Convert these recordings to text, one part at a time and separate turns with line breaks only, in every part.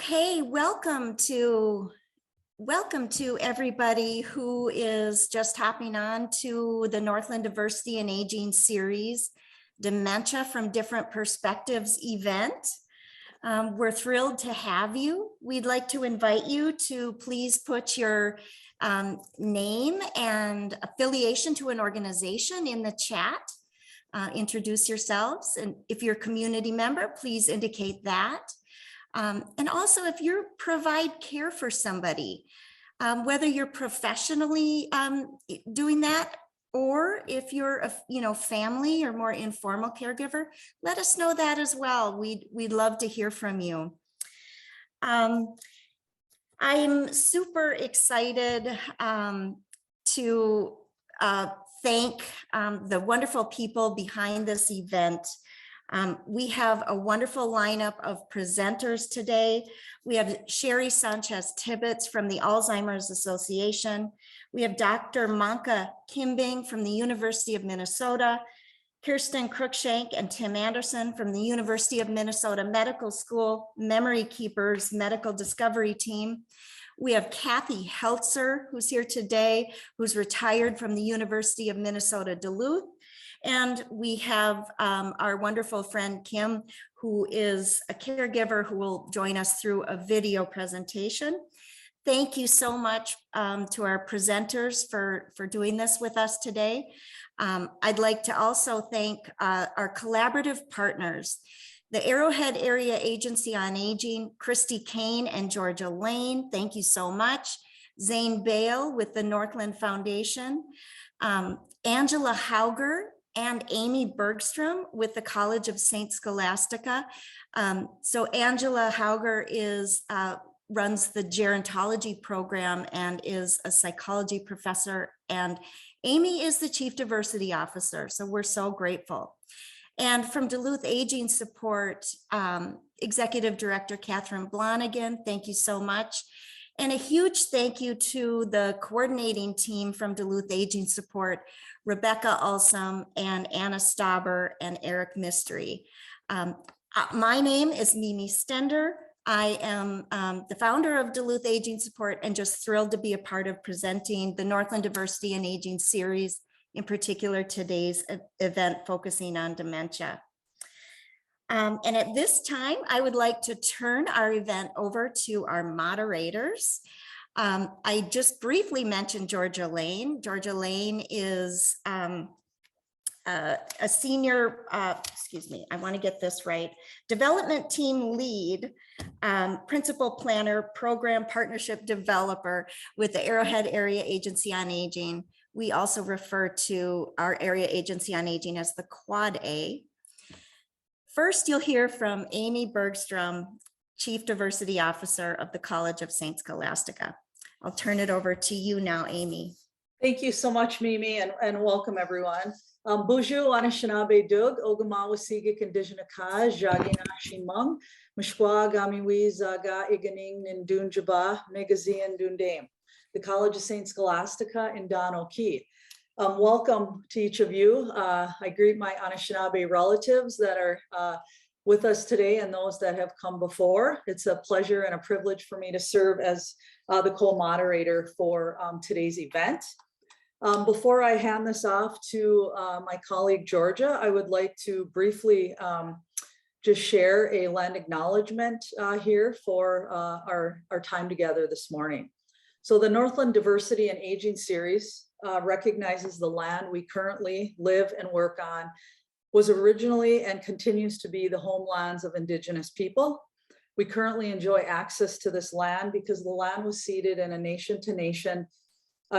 Hey, welcome to everybody who is just hopping on to the Northland Diversity and Aging series, Dementia from Different Perspectives event. We're thrilled to have you. We'd like to invite you to please put your name and affiliation to an organization in the chat. Introduce yourselves, and if you're a community member, please indicate that. And also, if you provide care for somebody, whether you're professionally doing that, or if you're a family or more informal caregiver, let us know that as well. We'd love to hear from you. I'm super excited to thank the wonderful people behind this event. We have a wonderful lineup of presenters today. We have Sherry Sanchez-Tibbetts from the Alzheimer's Association. We have Dr. Manka Kimbing from the University of Minnesota, Kirsten Cruikshank and Tim Anderson from the University of Minnesota Medical School Memory Keepers Medical Discovery Team. We have Kathy Heltzer, who's here today, who's retired from the University of Minnesota Duluth. And we have our wonderful friend Kim, who is a caregiver who will join us through a video presentation. Thank you so much to our presenters for doing this with us today. I'd like to also thank our collaborative partners, the Arrowhead Area Agency on Aging, Christy Kane and Georgia Lane. Thank you so much. Zane Bale with the Northland Foundation, Angela Hauger and Amy Bergstrom with the College of St. Scholastica. So Angela Hauger runs the Gerontology Program and is a psychology professor, and Amy is the Chief Diversity Officer. So we're so grateful. And from Duluth Aging Support, Executive Director Catherine Blonigan, thank you so much. And a huge thank you to the coordinating team from Duluth Aging Support, Rebecca Alsam and Anna Stauber and Eric Mystery. My name is Mimi Stender. I am the founder of Duluth Aging Support and just thrilled to be a part of presenting the Northland Diversity and Aging series, in particular today's event focusing on dementia. And at this time, I would like to turn our event over to our moderators. I just briefly mentioned Georgia Lane. Georgia Lane is a senior, excuse me, I want to get this right, development team lead, principal planner, program partnership developer with the Arrowhead Area Agency on Aging. We also refer to our area agency on aging as the Quad A. First, you'll hear from Amy Bergstrom, Chief Diversity Officer of the College of St. Scholastica. I'll turn it over to you now, Amy.
Thank you so much, Mimi, and welcome everyone. Buju Anishinaabe Dug, Ogamawasigik Indigenous Kaj, Jagina Shimang, Mishwa Gamiwi Zaga Iganing Nindun Jaba, Megazi and Dundame, the College of St. Scholastica in Don O'Key. Welcome to each of you. I greet my Anishinaabe relatives that are with us today and those that have come before. It's a pleasure and a privilege for me to serve as the co-moderator for today's event. Before I hand this off to my colleague Georgia, I would like to briefly just share a land acknowledgement here for our time together this morning. So the Northland Diversity and Aging series recognizes the land we currently live and work on was originally and continues to be the homelands of Indigenous people. We currently enjoy access to this land because the land was ceded in a nation-to-nation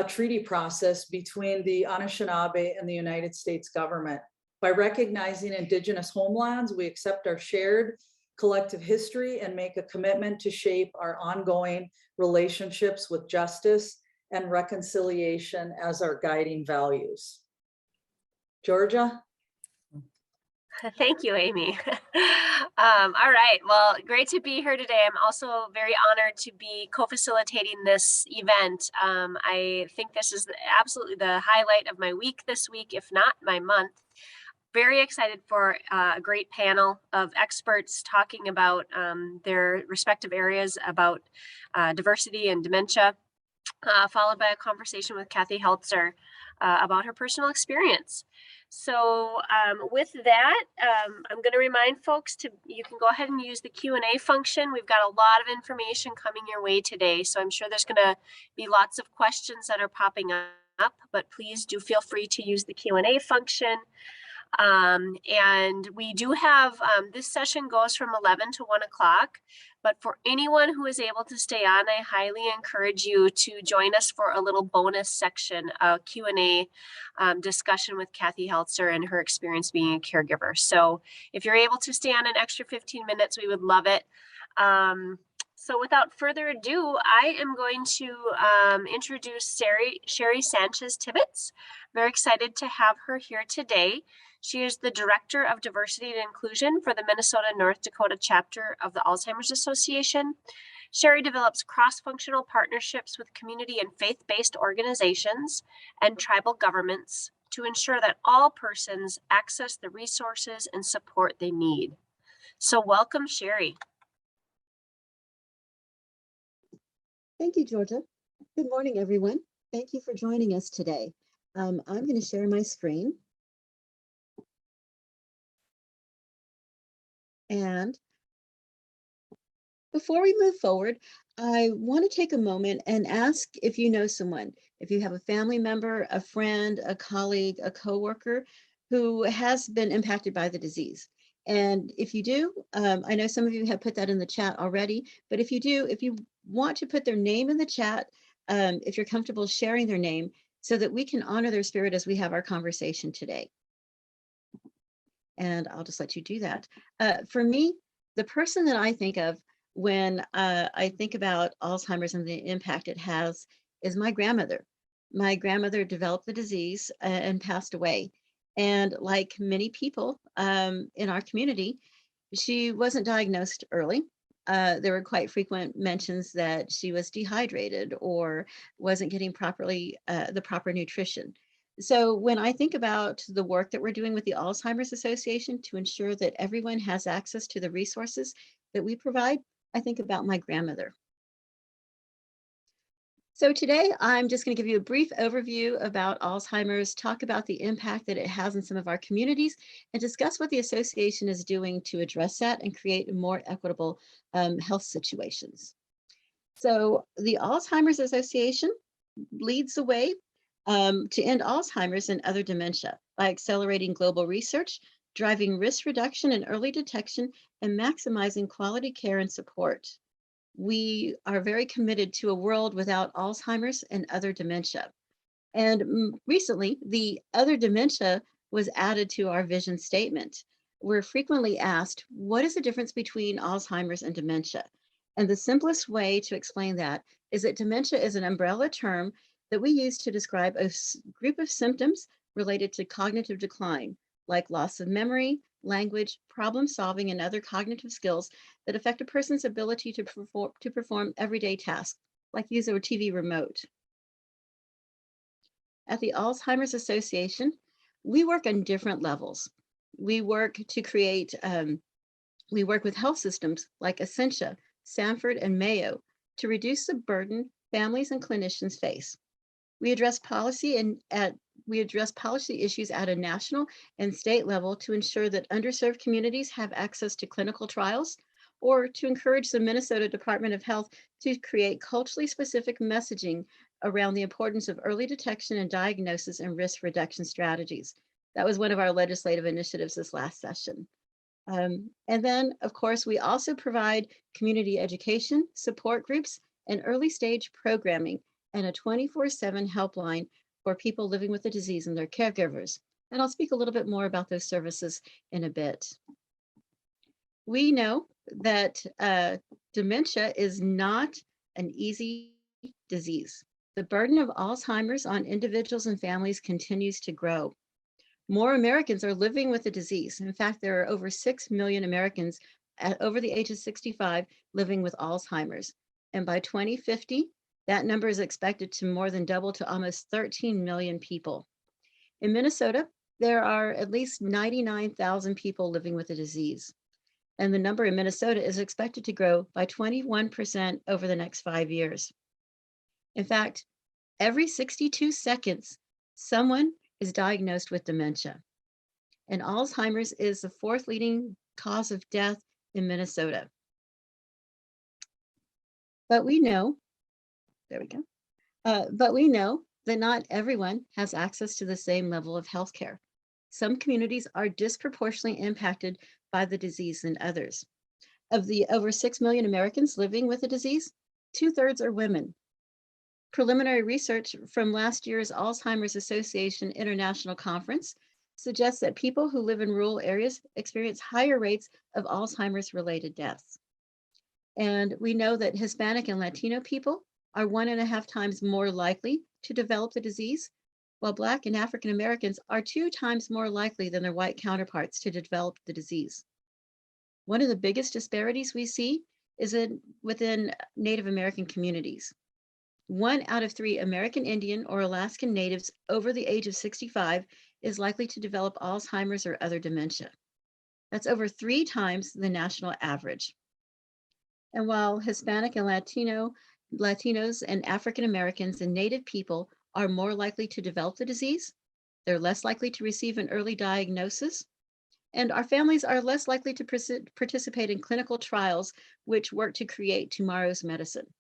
treaty process between the Anishinaabe and the United States government. By recognizing Indigenous homelands, we accept our shared collective history and make a commitment to shape our ongoing relationships with justice and reconciliation as our guiding values. Georgia?
Thank you, Amy. All right, well, great to be here today. I'm also very honored to be co-facilitating this event. I think this is absolutely the highlight of my week this week, if not my month. very excited for a great panel of experts talking about their respective areas about diversity and dementia, followed by a conversation with Kathy Heltzer about her personal experience. So with that, I'm going to remind folks you can go ahead and use the Q&A function. We've got a lot of information coming your way today, so I'm sure there's going to be lots of questions that are popping up, but please do feel free to use the Q&A function. And we do have, this session goes from 11 to 1 o'clock, but for anyone who is able to stay on, I highly encourage you to join us for a little bonus section, a Q&A discussion with Kathy Heltzer and her experience being a caregiver. So if you're able to stay on an extra 15 minutes, we would love it. So without further ado, I am going to introduce Sherry Sanchez-Tibbetts. Very excited to have her here today. She is the Director of Diversity and Inclusion for the Minnesota North Dakota chapter of the Alzheimer's Association. Sherry develops cross-functional partnerships with community and faith-based organizations and tribal governments to ensure that all persons access the resources and support they need. So welcome, Sherry.
Thank you, Georgia. Good morning, everyone. Thank you for joining us today. I'm going to share my screen. And before we move forward, I want to take a moment and ask if you know someone, if you have a family member, a friend, a colleague, a coworker who has been impacted by the disease. And if you do, I know some of you have put that in the chat already, but if you do, if you want to put their name in the chat, if you're comfortable sharing their name so that we can honor their spirit as we have our conversation today. And I'll just let you do that. For me, the person that I think of when I think about Alzheimer's and the impact it has is my grandmother. My grandmother developed the disease and passed away. And like many people in our community, she wasn't diagnosed early. There were quite frequent mentions that she was dehydrated or wasn't getting the proper nutrition. So when I think about the work that we're doing with the Alzheimer's Association to ensure that everyone has access to the resources that we provide, I think about my grandmother. So today I'm just going to give you a brief overview about Alzheimer's, talk about the impact that it has in some of our communities, and discuss what the association is doing to address that and create more equitable health situations. So the Alzheimer's Association leads the way to end Alzheimer's and other dementia by accelerating global research, driving risk reduction and early detection, and maximizing quality care and support. We are very committed to a world without Alzheimer's and other dementia. And recently, the other dementia was added to our vision statement. We're frequently asked, what is the difference between Alzheimer's and dementia? And the simplest way to explain that is that dementia is an umbrella term that we use to describe a group of symptoms related to cognitive decline, like loss of memory, language, problem solving, and other cognitive skills that affect a person's ability to perform everyday tasks, like use a TV remote. At the Alzheimer's Association, we work on different levels. We work to create, we work with health systems like Essentia, Sanford, and Mayo to reduce the burden families and clinicians face. We address policy issues at a national and state level to ensure that underserved communities have access to clinical trials, or to encourage the Minnesota Department of Health to create culturally specific messaging around the importance of early detection and diagnosis and risk reduction strategies. That was one of our legislative initiatives this last session. And then, of course, we also provide community education, support groups, and early stage programming, and a 24/7 helpline for people living with the disease and their caregivers. And I'll speak a little bit more about those services in a bit. We know that dementia is not an easy disease. The burden of Alzheimer's on individuals and families continues to grow. More Americans are living with the disease. In fact, there are over 6 million Americans over the age of 65 living with Alzheimer's. And by 2050, that number is expected to more than double to almost 13 million people. In Minnesota, there are at least 99,000 people living with the disease. And the number in Minnesota is expected to grow by 21% over the next 5 years. In fact, every 62 seconds, someone is diagnosed with dementia. And Alzheimer's is the fourth leading cause of death in Minnesota. But we know, there we go. But we know that not everyone has access to the same level of healthcare. Some communities are disproportionately impacted by the disease than others. Of the over 6 million Americans living with the disease, 2/3 are women. Preliminary research from last year's Alzheimer's Association International Conference suggests that people who live in rural areas experience higher rates of Alzheimer's related deaths. And we know that Hispanic and Latino people are 1.5 times more likely to develop the disease, while Black and African Americans are 2 times more likely than their white counterparts to develop the disease. One of the biggest disparities we see is within Native American communities. 1 out of 3 American Indian or Alaskan natives over the age of 65 is likely to develop Alzheimer's or other dementia. That's over 3 times the national average. And while Hispanic and Latinos and African Americans and Native people are more likely to develop the disease, they're less likely to receive an early diagnosis, and our families are less likely to participate in clinical trials which work to create tomorrow's medicine.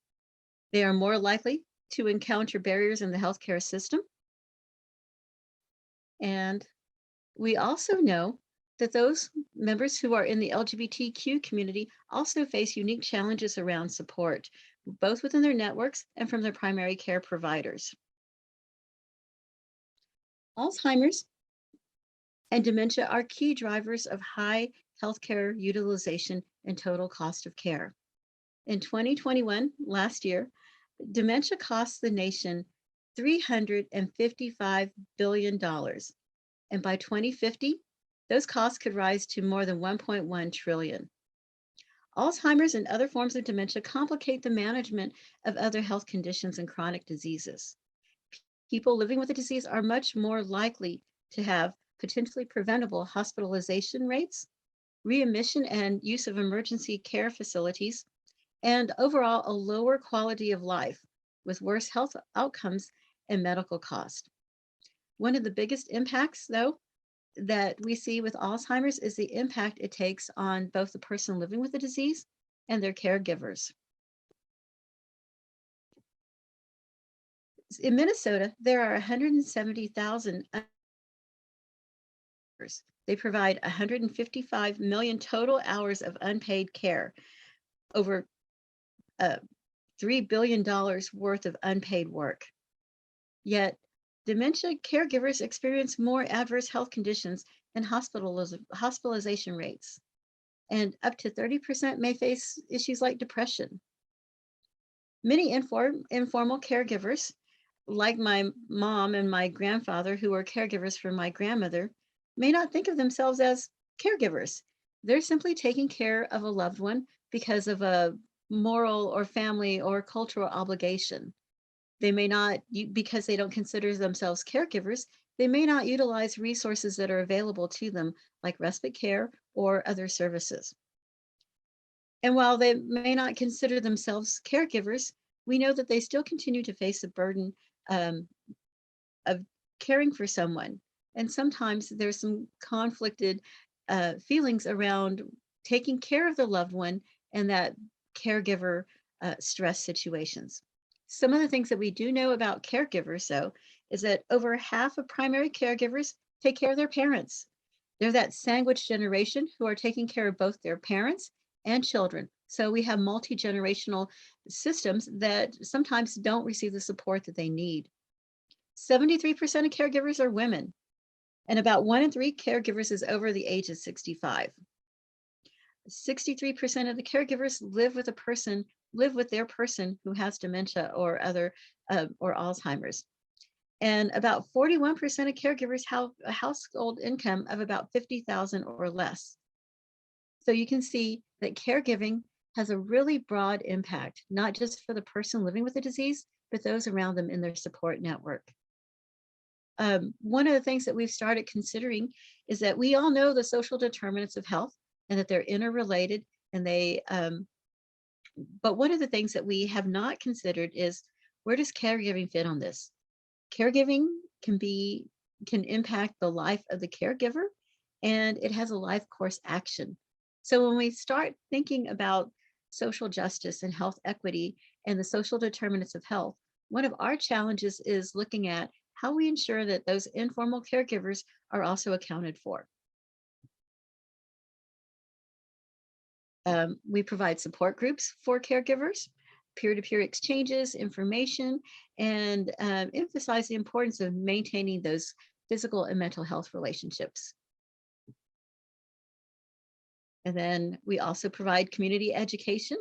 They are more likely to encounter barriers in the healthcare system. And we also know that those members who are in the LGBTQ community also face unique challenges around support, both within their networks and from their primary care providers. Alzheimer's and dementia are key drivers of high healthcare utilization and total cost of care. In 2021, last year, dementia cost the nation $355 billion. And by 2050, those costs could rise to more than 1.1 trillion. Alzheimer's and other forms of dementia complicate the management of other health conditions and chronic diseases. People living with the disease are much more likely to have potentially preventable hospitalization rates, readmission and use of emergency care facilities, and overall a lower quality of life with worse health outcomes and medical cost. One of the biggest impacts, though, that we see with Alzheimer's is the impact it takes on both the person living with the disease and their caregivers. In Minnesota, there are 170,000. They provide 155 million total hours of unpaid care, over $3 billion worth of unpaid work. Yet, dementia caregivers experience more adverse health conditions and hospitalization rates, and up to 30% may face issues like depression. Many informal caregivers, like my mom and my grandfather, who are caregivers for my grandmother, may not think of themselves as caregivers. They're simply taking care of a loved one because of a moral or family or cultural obligation. They may not, because they don't consider themselves caregivers, they may not utilize resources that are available to them, like respite care or other services. And while they may not consider themselves caregivers, we know that they still continue to face the burden of caring for someone. And sometimes there's some conflicted feelings around taking care of the loved one and that caregiver stress situations. Some of the things that we do know about caregivers, though, is that over half of primary caregivers take care of their parents. They're that sandwich generation who are taking care of both their parents and children. So we have multi-generational systems that sometimes don't receive the support that they need. 73% of caregivers are women, and about 1 in 3 caregivers is over the age of 65. 63% of the caregivers live with their person who has dementia or other or Alzheimer's. And about 41% of caregivers have a household income of about $50,000 or less. So you can see that caregiving has a really broad impact, not just for the person living with the disease, but those around them in their support network. one of the things that we've started considering is that we all know the social determinants of health and that they're interrelated, and but one of the things that we have not considered is, where does caregiving fit on this? Caregiving can impact the life of the caregiver, and it has a life course action. So when we start thinking about social justice and health equity and the social determinants of health, one of our challenges is looking at how we ensure that those informal caregivers are also accounted for. We provide support groups for caregivers, peer-to-peer exchanges, information, and emphasize the importance of maintaining those physical and mental health relationships. And then we also provide community education,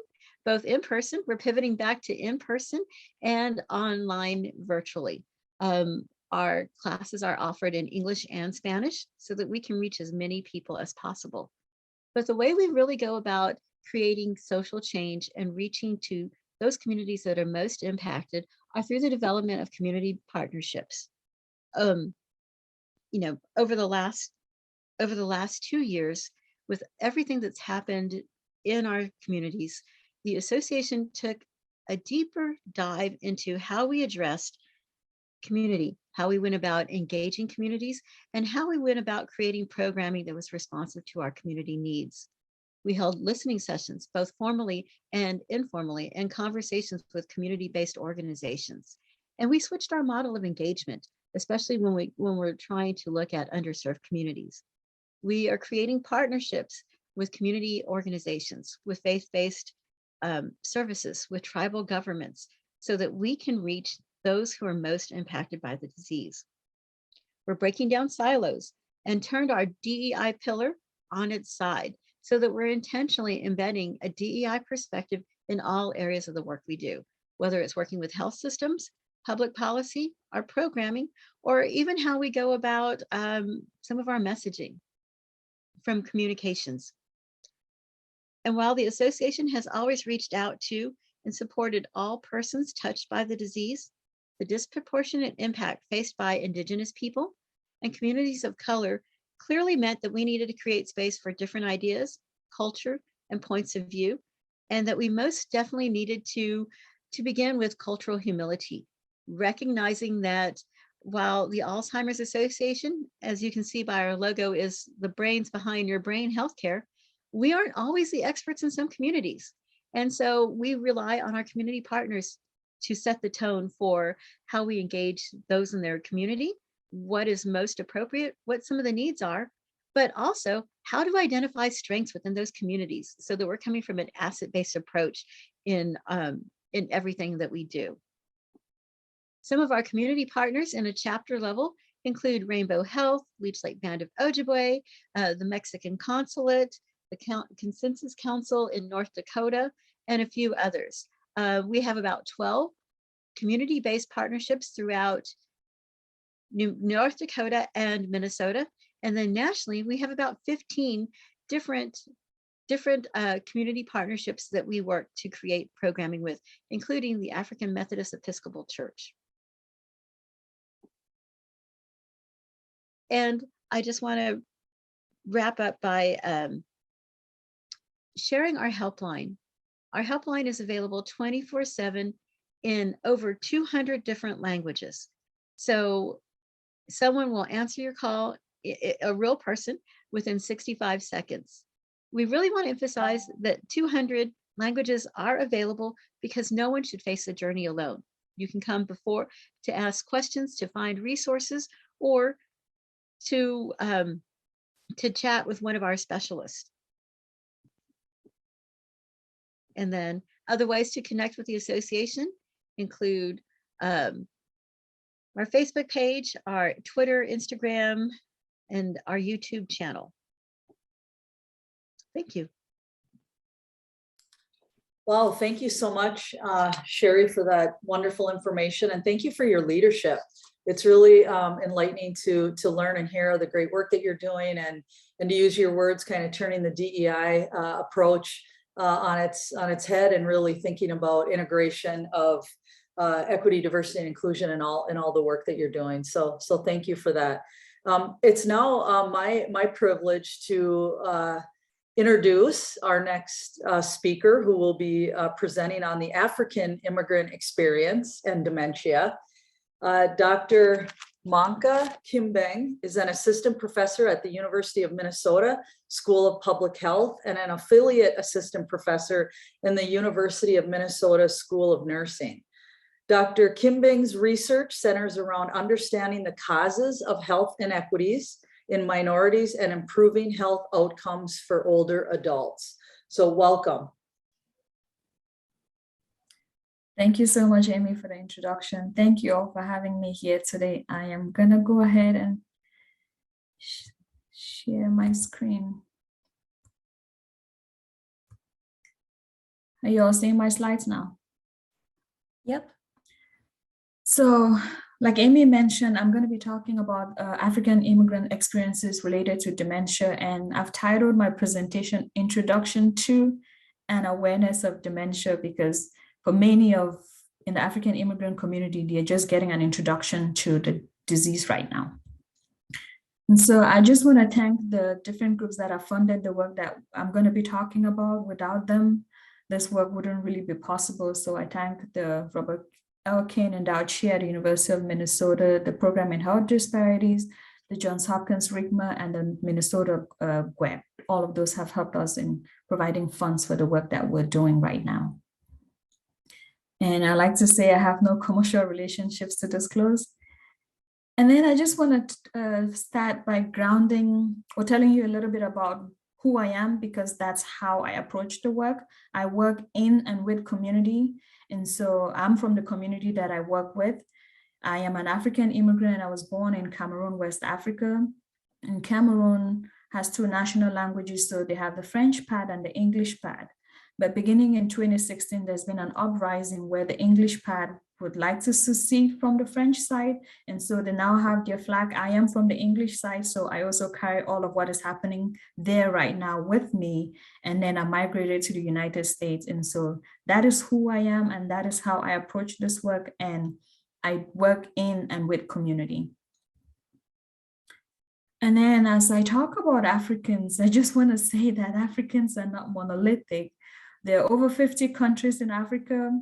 both in person, we're pivoting back to in person, and online virtually. Our classes are offered in English and Spanish so that we can reach as many people as possible. But the way we really go about creating social change and reaching to those communities that are most impacted are through the development of community partnerships. You know, over the last 2 years, with everything that's happened in our communities, the association took a deeper dive into how we addressed community, how we went about engaging communities, and how we went about creating programming that was responsive to our community needs. We held listening sessions, both formally and informally, and conversations with community-based organizations. And we switched our model of engagement, especially when we're trying to look at underserved communities. We are creating partnerships with community organizations, with faith-based services, with tribal governments, so that we can reach those who are most impacted by the disease. We're breaking down silos and turned our DEI pillar on its side so that we're intentionally embedding a DEI perspective in all areas of the work we do, whether it's working with health systems, public policy, our programming, or even how we go about some of our messaging from communications. And while the association has always reached out to and supported all persons touched by the disease, the disproportionate impact faced by Indigenous people and communities of color clearly meant that we needed to create space for different ideas, culture, and points of view, and that we most definitely needed to begin with cultural humility, recognizing that while the Alzheimer's Association, as you can see by our logo, is the brains behind your brain healthcare, we aren't always the experts in some communities. And so we rely on our community partners to set the tone for how we engage those in their community, what is most appropriate, what some of the needs are, but also how to identify strengths within those communities so that we're coming from an asset-based approach in everything that we do. Some of our community partners in a chapter level include Rainbow Health, Leech Lake Band of Ojibwe, the Mexican Consulate, the Consensus Council in North Dakota, and a few others. We have about 12 community-based partnerships throughout North Dakota and Minnesota. And then nationally, we have about 15 different community partnerships that we work to create programming with, including the African Methodist Episcopal Church. And I just want to wrap up by sharing our helpline. Our helpline is available 24/7 in over 200 different languages. So someone will answer your call, a real person, within 65 seconds. We really want to emphasize that 200 languages are available because no one should face the journey alone. You can come before to ask questions, to find resources, or to chat with one of our specialists. And then other ways to connect with the association include our Facebook page, our Twitter, Instagram, and our YouTube channel. Thank you.
Wow, thank you so much, Sherry, for that wonderful information. And thank you for your leadership. It's really enlightening to learn and hear the great work that you're doing, and to use your words, kind of turning the DEI approach on its head, and really thinking about integration of equity, diversity, and inclusion in all the work that you're doing. So thank you for that. It's now my privilege to introduce our next speaker, who will be presenting on the African immigrant experience and dementia. Dr. Manka Kimbeng is an assistant professor at the University of Minnesota School of Public Health and an affiliate assistant professor in the University of Minnesota School of Nursing. Dr. Kimbeng's research centers around understanding the causes of health inequities in minorities and improving health outcomes for older adults. So welcome.
Thank you so much, Amy, for the introduction. Thank you all for having me here today. I am gonna go ahead and share my screen. Are you all seeing my slides now?
Yep.
So, like Amy mentioned, I'm going to be talking about African immigrant experiences related to dementia, and I've titled my presentation Introduction to and Awareness of Dementia, because for many in the African immigrant community, they're just getting an introduction to the disease right now. And so I just want to thank the different groups that have funded the work that I'm going to be talking about. Without them, this work wouldn't really be possible. So I thank the Robert L. Kane Endowed Chair at the University of Minnesota, the Program in Health Disparities, the Johns Hopkins RIGMA, and the Minnesota GWEB. All of those have helped us in providing funds for the work that we're doing right now. And I like to say I have no commercial relationships to disclose. And then I just want to start by grounding or telling you a little bit about who I am, because that's how I approach the work. I work in and with community. And so I'm from the community that I work with. I am an African immigrant. I was born in Cameroon, West Africa. And Cameroon has two national languages. So they have the French part and the English part. But beginning in 2016, there's been an uprising where the English part would like to secede from the French side. And so they now have their flag. I am from the English side, so I also carry all of what is happening there right now with me. And then I migrated to the United States. And so that is who I am, and that is how I approach this work. And I work in and with community. And then as I talk about Africans, I just want to say that Africans are not monolithic. There are over 50 countries in Africa.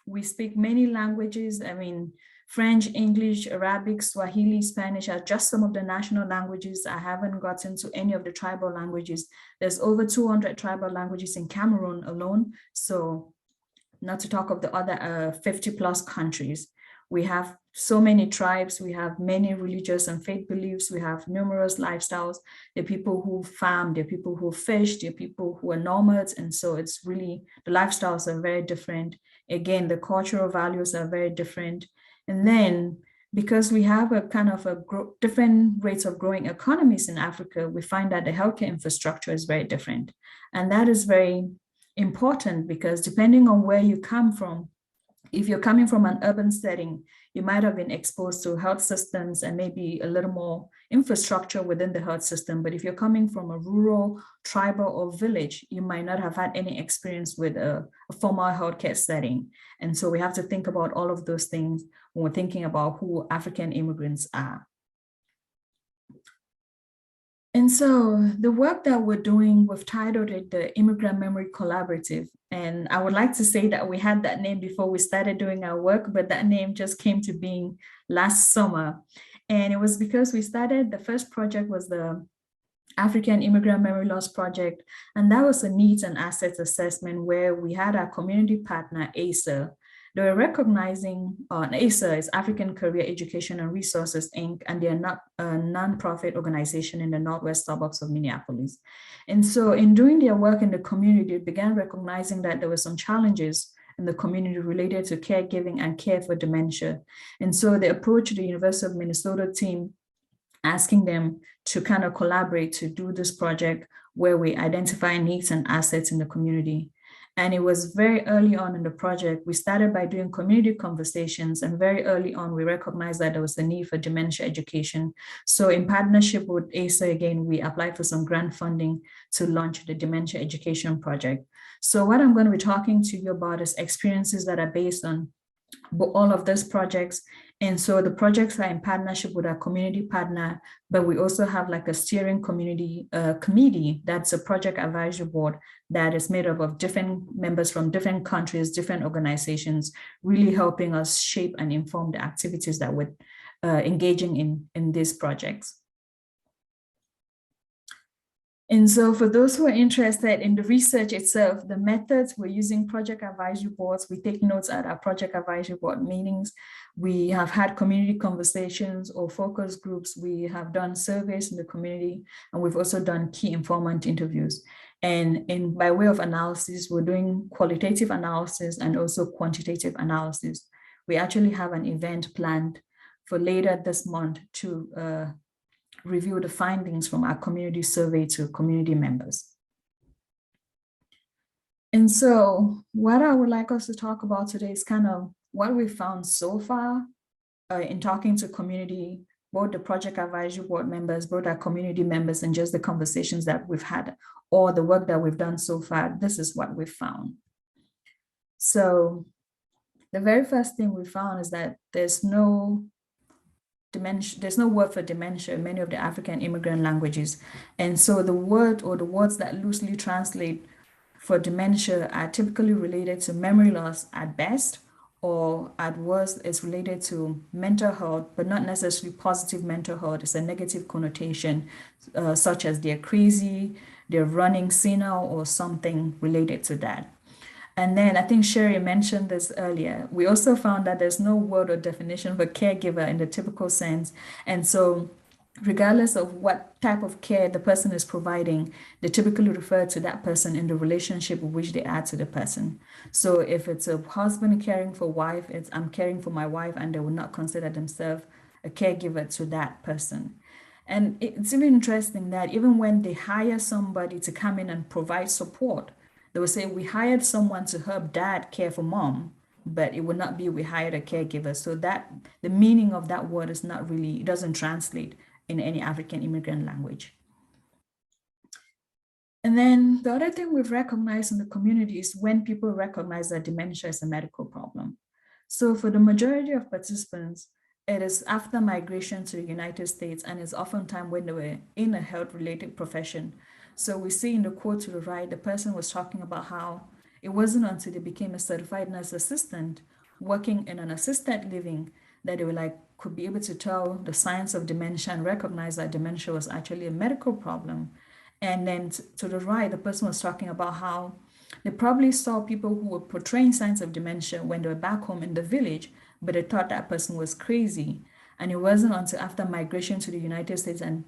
We speak many languages. I mean, French, English, Arabic, Swahili, Spanish are just some of the national languages. I haven't gotten to any of the tribal languages. There's over 200 tribal languages in Cameroon alone. So not to talk of the other 50 plus countries. We have so many tribes, we have many religious and faith beliefs, we have numerous lifestyles. There are people who farm, there are people who fish, there are people who are nomads. And so it's really, the lifestyles are very different. Again, the cultural values are very different. And then because we have a kind of different rates of growing economies in Africa, we find that the healthcare infrastructure is very different. And that is very important because depending on where you come from, if you're coming from an urban setting, you might have been exposed to health systems and maybe a little more infrastructure within the health system. But if you're coming from a rural, tribal, or village, you might not have had any experience with a formal healthcare setting. And so we have to think about all of those things when we're thinking about who African immigrants are. And so the work that we're doing, we've titled it the Immigrant Memory Collaborative. And I would like to say that we had that name before we started doing our work, but that name just came to being last summer. And it was because we started, the first project was the African Immigrant Memory Loss Project. And that was a needs and assets assessment where we had our community partner, ASA. They were recognizing, ASA is African Career Education and Resources, Inc., and they're not a nonprofit organization in the northwest suburbs of Minneapolis. And so in doing their work in the community, they began recognizing that there were some challenges in the community related to caregiving and care for dementia. And so they approached the University of Minnesota team, asking them to kind of collaborate to do this project where we identify needs and assets in the community. And it was very early on in the project. We started by doing community conversations, and very early on, we recognized that there was a need for dementia education. So in partnership with ASA, again, we applied for some grant funding to launch the Dementia Education Project. So what I'm going to be talking to you about is experiences that are based on all of these projects. And so the projects are in partnership with our community partner, but we also have like a steering community committee that's a project advisory board that is made up of different members from different countries, different organizations, really helping us shape and inform the activities that we're engaging in these projects. And so for those who are interested in the research itself, the methods, we're using project advisory boards. We take notes at our project advisory board meetings. We have had community conversations or focus groups. We have done surveys in the community, and we've also done key informant interviews. And by way of analysis, we're doing qualitative analysis and also quantitative analysis. We actually have an event planned for later this month to review the findings from our community survey to community members. And so what I would like us to talk about today is kind of what we found so far in talking to community, both the project advisory board members, both our community members, and just the conversations that we've had or the work that we've done so far. This is what we found. So the very first thing we found is that there's no word for dementia in many of the African immigrant languages. And so the word or the words that loosely translate for dementia are typically related to memory loss at best, or at worst is related to mental health, but not necessarily positive mental health. It's a negative connotation, such as they're crazy, they're running senile, or something related to that. And then I think Sherry mentioned this earlier. We also found that there's no word or definition for caregiver in the typical sense. And so regardless of what type of care the person is providing, they typically refer to that person in the relationship which they add to the person. So if it's a husband caring for wife, it's I'm caring for my wife, and they will not consider themselves a caregiver to that person. And it's even interesting that even when they hire somebody to come in and provide support, they will say, we hired someone to help dad care for mom, but it would not be we hired a caregiver. So that the meaning of that word is not really, it doesn't translate in any African immigrant language. And then the other thing we've recognized in the community is when people recognize that dementia is a medical problem. So for the majority of participants, it is after migration to the United States, and it's oftentimes when they were in a health-related profession. So we see in the quote to the right, the person was talking about how it wasn't until they became a certified nurse assistant working in an assisted living that they were could be able to tell the signs of dementia and recognize that dementia was actually a medical problem. And then to the right, the person was talking about how they probably saw people who were portraying signs of dementia when they were back home in the village, but they thought that person was crazy. And it wasn't until after migration to the United States and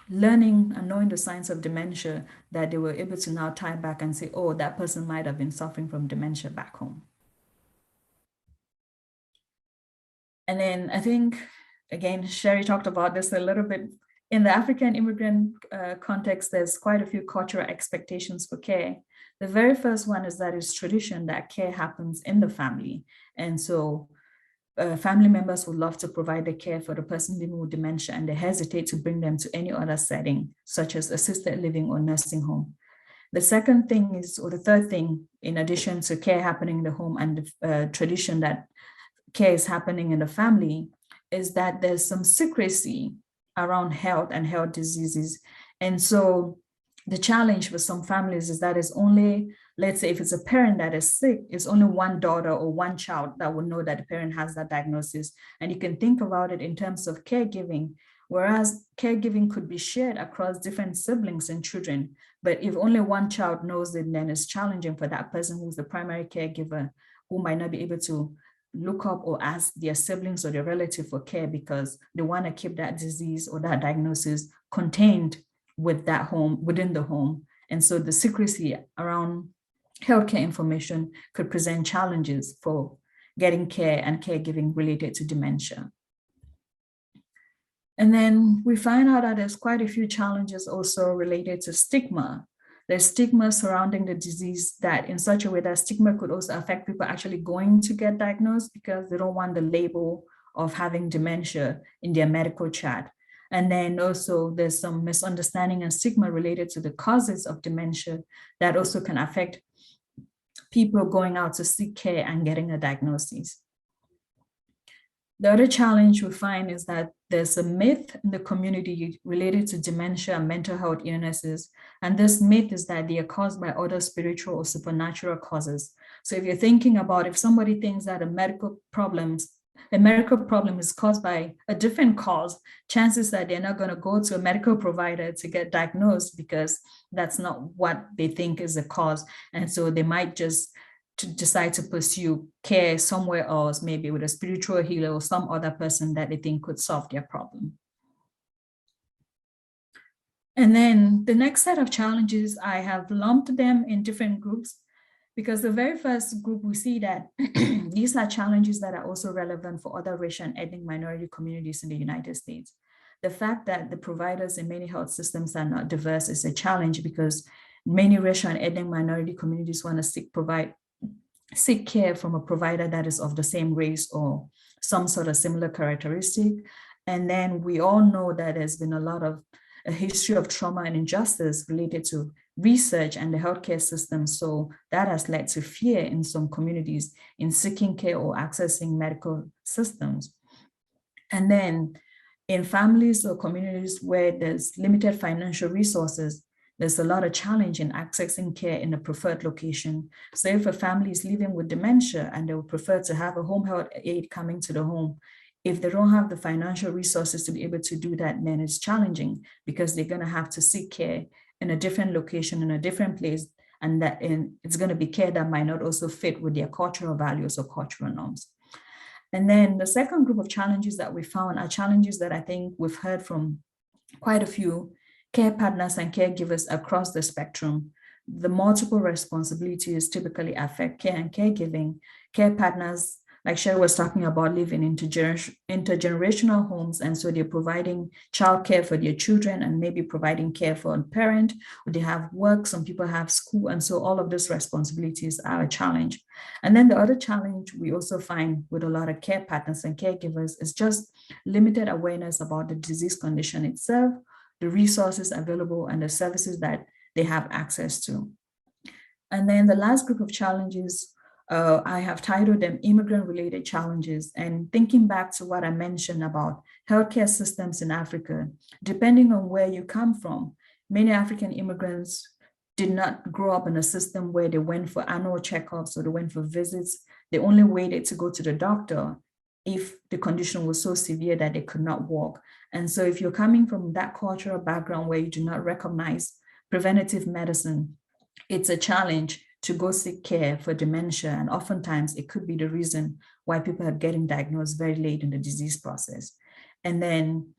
learning and knowing the signs of dementia that they were able to now tie back and say, oh, that person might have been suffering from dementia back home. And then I think, again, Sherry talked about this a little bit. In the African immigrant context, there's quite a few cultural expectations for care. The very first one is that it's tradition that care happens in the family. And so family members would love to provide the care for the person living with dementia, and they hesitate to bring them to any other setting, such as assisted living or nursing home. The second thing is, or the third thing, in addition to care happening in the home and the tradition that care is happening in the family, is that there's some secrecy around health and health diseases. And so the challenge for some families is that it's only, let's say if it's a parent that is sick, it's only one daughter or one child that will know that the parent has that diagnosis. And you can think about it in terms of caregiving, whereas caregiving could be shared across different siblings and children. But if only one child knows it, then it's challenging for that person who's the primary caregiver, who might not be able to look up or ask their siblings or their relative for care because they want to keep that disease or that diagnosis contained with that home, within the home. And so the secrecy around healthcare information could present challenges for getting care and caregiving related to dementia. And then we find out that there's quite a few challenges also related to stigma. There's stigma surrounding the disease that in such a way that stigma could also affect people actually going to get diagnosed because they don't want the label of having dementia in their medical chart. And then also there's some misunderstanding and stigma related to the causes of dementia that also can affect people going out to seek care and getting a diagnosis. The other challenge we find is that there's a myth in the community related to dementia and mental health illnesses. And this myth is that they are caused by other spiritual or supernatural causes. So if you're thinking about if somebody thinks that a medical problem is caused by a different cause, chances that they're not going to go to a medical provider to get diagnosed because that's not what they think is the cause. And so they might just decide to pursue care somewhere else, maybe with a spiritual healer or some other person that they think could solve their problem. And then the next set of challenges, I have lumped them in different groups because the very first group, we see that these are challenges that are also relevant for other racial and ethnic minority communities in the United States. The fact that the providers in many health systems are not diverse is a challenge because many racial and ethnic minority communities want to seek care from a provider that is of the same race or some sort of similar characteristic. And then we all know that there's been a history of trauma and injustice related to research and the healthcare system. So that has led to fear in some communities in seeking care or accessing medical systems. And then in families or communities where there's limited financial resources, there's a lot of challenge in accessing care in a preferred location. So if a family is living with dementia and they would prefer to have a home health aide coming to the home, if they don't have the financial resources to be able to do that, then it's challenging because they're going to have to seek care in a different location, in a different place, and it's going to be care that might not also fit with their cultural values or cultural norms. And then the second group of challenges that we found are challenges that I think we've heard from quite a few care partners and caregivers across the spectrum. The multiple responsibilities typically affect care and caregiving. Care partners, like Cheryl was talking about, live in intergenerational homes, and so they're providing childcare for their children and maybe providing care for a parent, or they have work, some people have school, and so all of those responsibilities are a challenge. And then the other challenge we also find with a lot of care partners and caregivers is just limited awareness about the disease condition itself, the resources available, and the services that they have access to. And then the last group of challenges, I have titled them immigrant-related challenges. And thinking back to what I mentioned about healthcare systems in Africa, depending on where you come from, many African immigrants did not grow up in a system where they went for annual checkups or they went for visits. They only waited to go to the doctor if the condition was so severe that they could not walk. And so if you're coming from that cultural background where you do not recognize preventative medicine, it's a challenge to go seek care for dementia. And oftentimes it could be the reason why people are getting diagnosed very late in the disease process. And then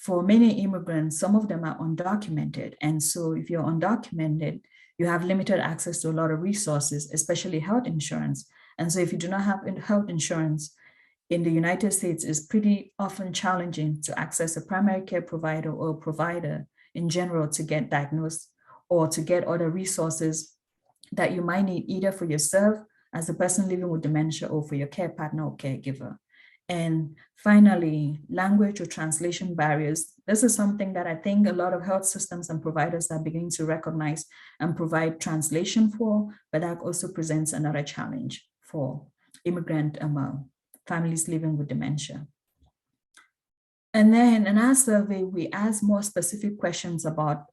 for many immigrants, some of them are undocumented. And so if you're undocumented, you have limited access to a lot of resources, especially health insurance. And so if you do not have health insurance, in the United States, it's pretty often challenging to access a primary care provider or a provider in general to get diagnosed or to get other resources that you might need either for yourself as a person living with dementia or for your care partner or caregiver. And finally, language or translation barriers. This is something that I think a lot of health systems and providers are beginning to recognize and provide translation for, but that also presents another challenge for immigrant families living with dementia. And then in our survey, we asked more specific questions about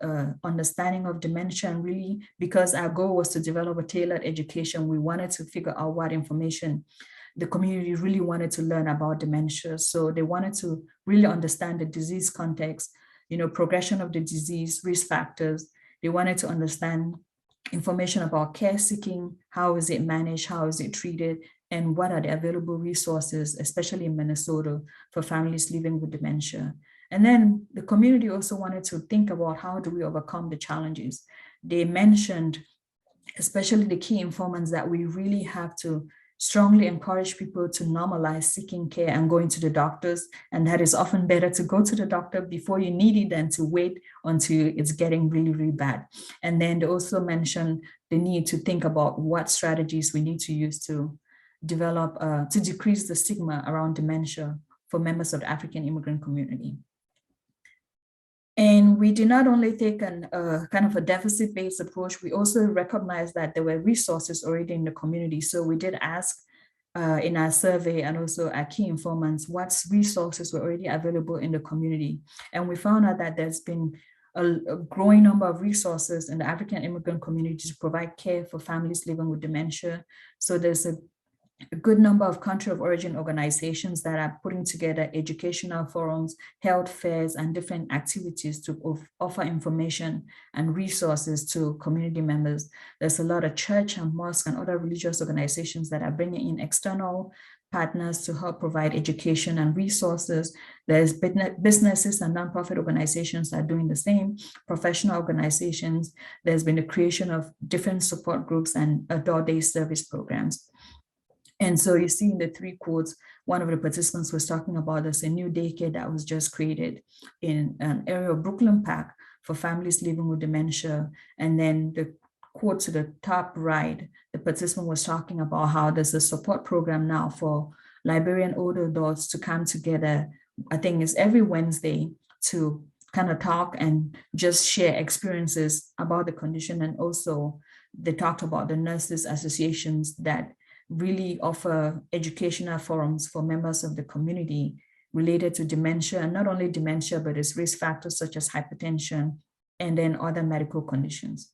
understanding of dementia, and really because our goal was to develop a tailored education, we wanted to figure out what information the community really wanted to learn about dementia. So they wanted to really understand the disease context, progression of the disease, risk factors. They wanted to understand information about care seeking, how is it managed, how is it treated, and what are the available resources, especially in Minnesota, for families living with dementia. And then the community also wanted to think about how do we overcome the challenges. They mentioned, especially the key informants, that we really have to strongly encourage people to normalize seeking care and going to the doctors. And that is often better to go to the doctor before you need it than to wait until it's getting really, really bad. And then they also mentioned the need to think about what strategies we need to use to develop, to decrease the stigma around dementia for members of the African immigrant community. And we did not only take kind of a deficit-based approach, we also recognized that there were resources already in the community. So we did ask in our survey and also our key informants, what resources were already available in the community. And we found out that there's been a growing number of resources in the African immigrant community to provide care for families living with dementia. So there's a good number of country of origin organizations that are putting together educational forums, health fairs, and different activities to offer information and resources to community members. There's a lot of church and mosque and other religious organizations that are bringing in external partners to help provide education and resources. There's businesses and nonprofit organizations that are doing the same, professional organizations. There's been the creation of different support groups and door-day service programs. And so you see in the 3 quotes, one of the participants was talking about there's a new daycare that was just created in an area of Brooklyn Park for families living with dementia. And then the quote to the top right, the participant was talking about how there's a support program now for Liberian older adults to come together. I think it's every Wednesday to kind of talk and just share experiences about the condition. And also they talked about the nurses associations that really offer educational forums for members of the community related to dementia, and not only dementia, but its risk factors such as hypertension and then other medical conditions.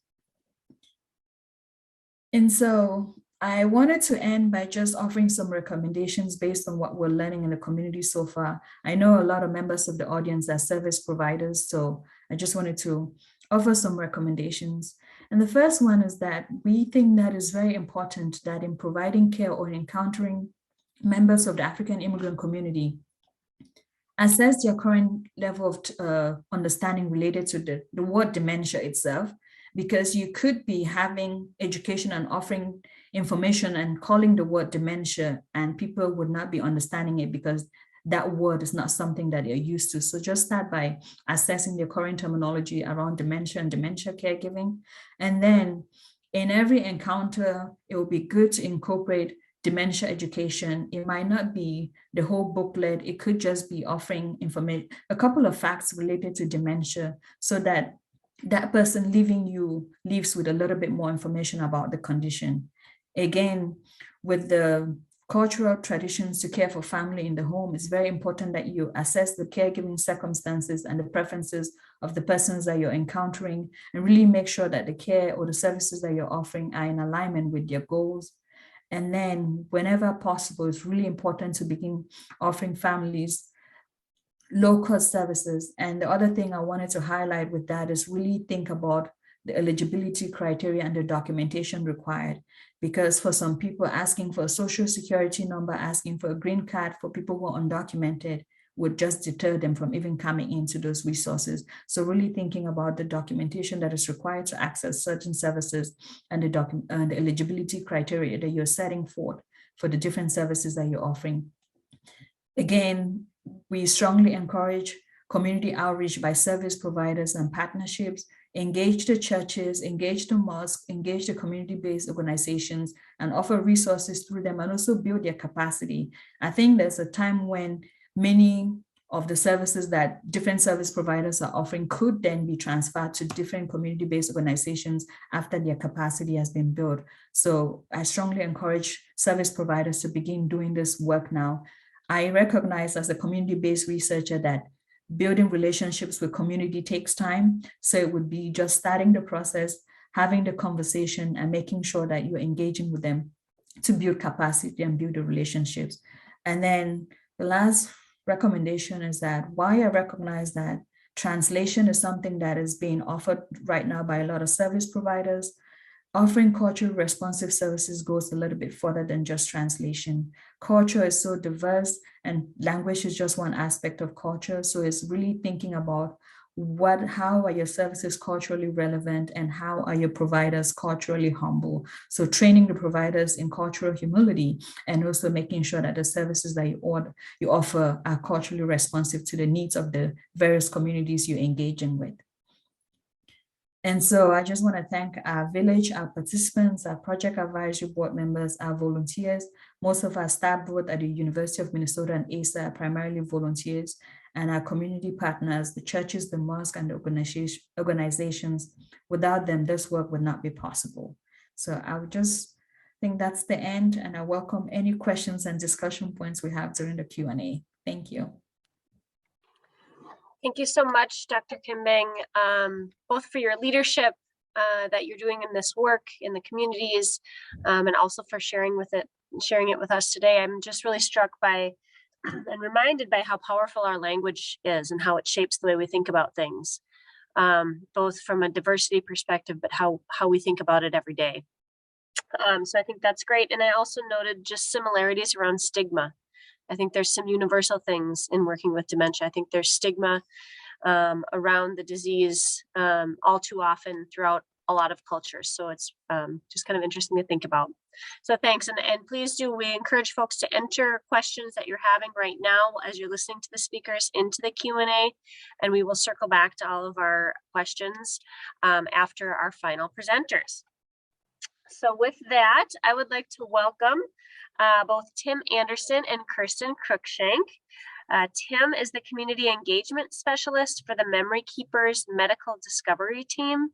And so I wanted to end by just offering some recommendations based on what we're learning in the community so far. I know a lot of members of the audience are service providers, so I just wanted to offer some recommendations. And the first one is that we think that it's very important that in providing care or encountering members of the African immigrant community, assess their current level of understanding related to the word dementia itself, because you could be having education and offering information and calling the word dementia, and people would not be understanding it because that word is not something that they're used to. So just start by assessing the current terminology around dementia and dementia caregiving. And then in every encounter, it will be good to incorporate dementia education. It might not be the whole booklet. It could just be offering information, a couple of facts related to dementia, so that that person leaving you leaves with a little bit more information about the condition. Again, with the cultural traditions to care for family in the home, it's very important that you assess the caregiving circumstances and the preferences of the persons that you're encountering, and really make sure that the care or the services that you're offering are in alignment with your goals. And then whenever possible, it's really important to begin offering families low-cost services. And the other thing I wanted to highlight with that is really think about the eligibility criteria and the documentation required. Because for some people, asking for a social security number, asking for a green card for people who are undocumented would just deter them from even coming into those resources. So really thinking about the documentation that is required to access certain services and the eligibility criteria that you're setting forth for the different services that you're offering. Again, we strongly encourage community outreach by service providers and partnerships. Engage the churches, engage the mosques, engage the community-based organizations, and offer resources through them, and also build their capacity. I think there's a time when many of the services that different service providers are offering could then be transferred to different community-based organizations after their capacity has been built. So I strongly encourage service providers to begin doing this work now. I recognize as a community-based researcher that building relationships with community takes time. So it would be just starting the process, having the conversation, and making sure that you're engaging with them to build capacity and build the relationships. And then the last recommendation is that while I recognize that translation is something that is being offered right now by a lot of service providers, offering culturally responsive services goes a little bit further than just translation. Culture is so diverse, and language is just one aspect of culture. So it's really thinking about how are your services culturally relevant, and how are your providers culturally humble? So training the providers in cultural humility, and also making sure that the services that you offer are culturally responsive to the needs of the various communities you're engaging with. And so I just want to thank our village, our participants, our project advisory board members, our volunteers. Most of our staff both at the University of Minnesota and ASA are primarily volunteers, and our community partners, the churches, the mosque, and the organizations. Without them, this work would not be possible. So I would just think that's the end, and I welcome any questions and discussion points we have during the Q&A. Thank you.
Thank you so much, Dr. Kimbing, both for your leadership that you're doing in this work in the communities, and also for sharing it with us today. I'm just really struck by and reminded by how powerful our language is and how it shapes the way we think about things, both from a diversity perspective, but how we think about it every day. So I think that's great. And I also noted just similarities around stigma. I think there's some universal things in working with dementia. I think there's stigma around the disease all too often throughout a lot of cultures. So it's just kind of interesting to think about. So thanks. And please do, we encourage folks to enter questions that you're having right now as you're listening to the speakers into the Q&A, and we will circle back to all of our questions after our final presenters. So with that, I would like to welcome both Tim Anderson and Kirsten Cruikshank. Tim is the Community Engagement Specialist for the Memory Keepers Medical Discovery Team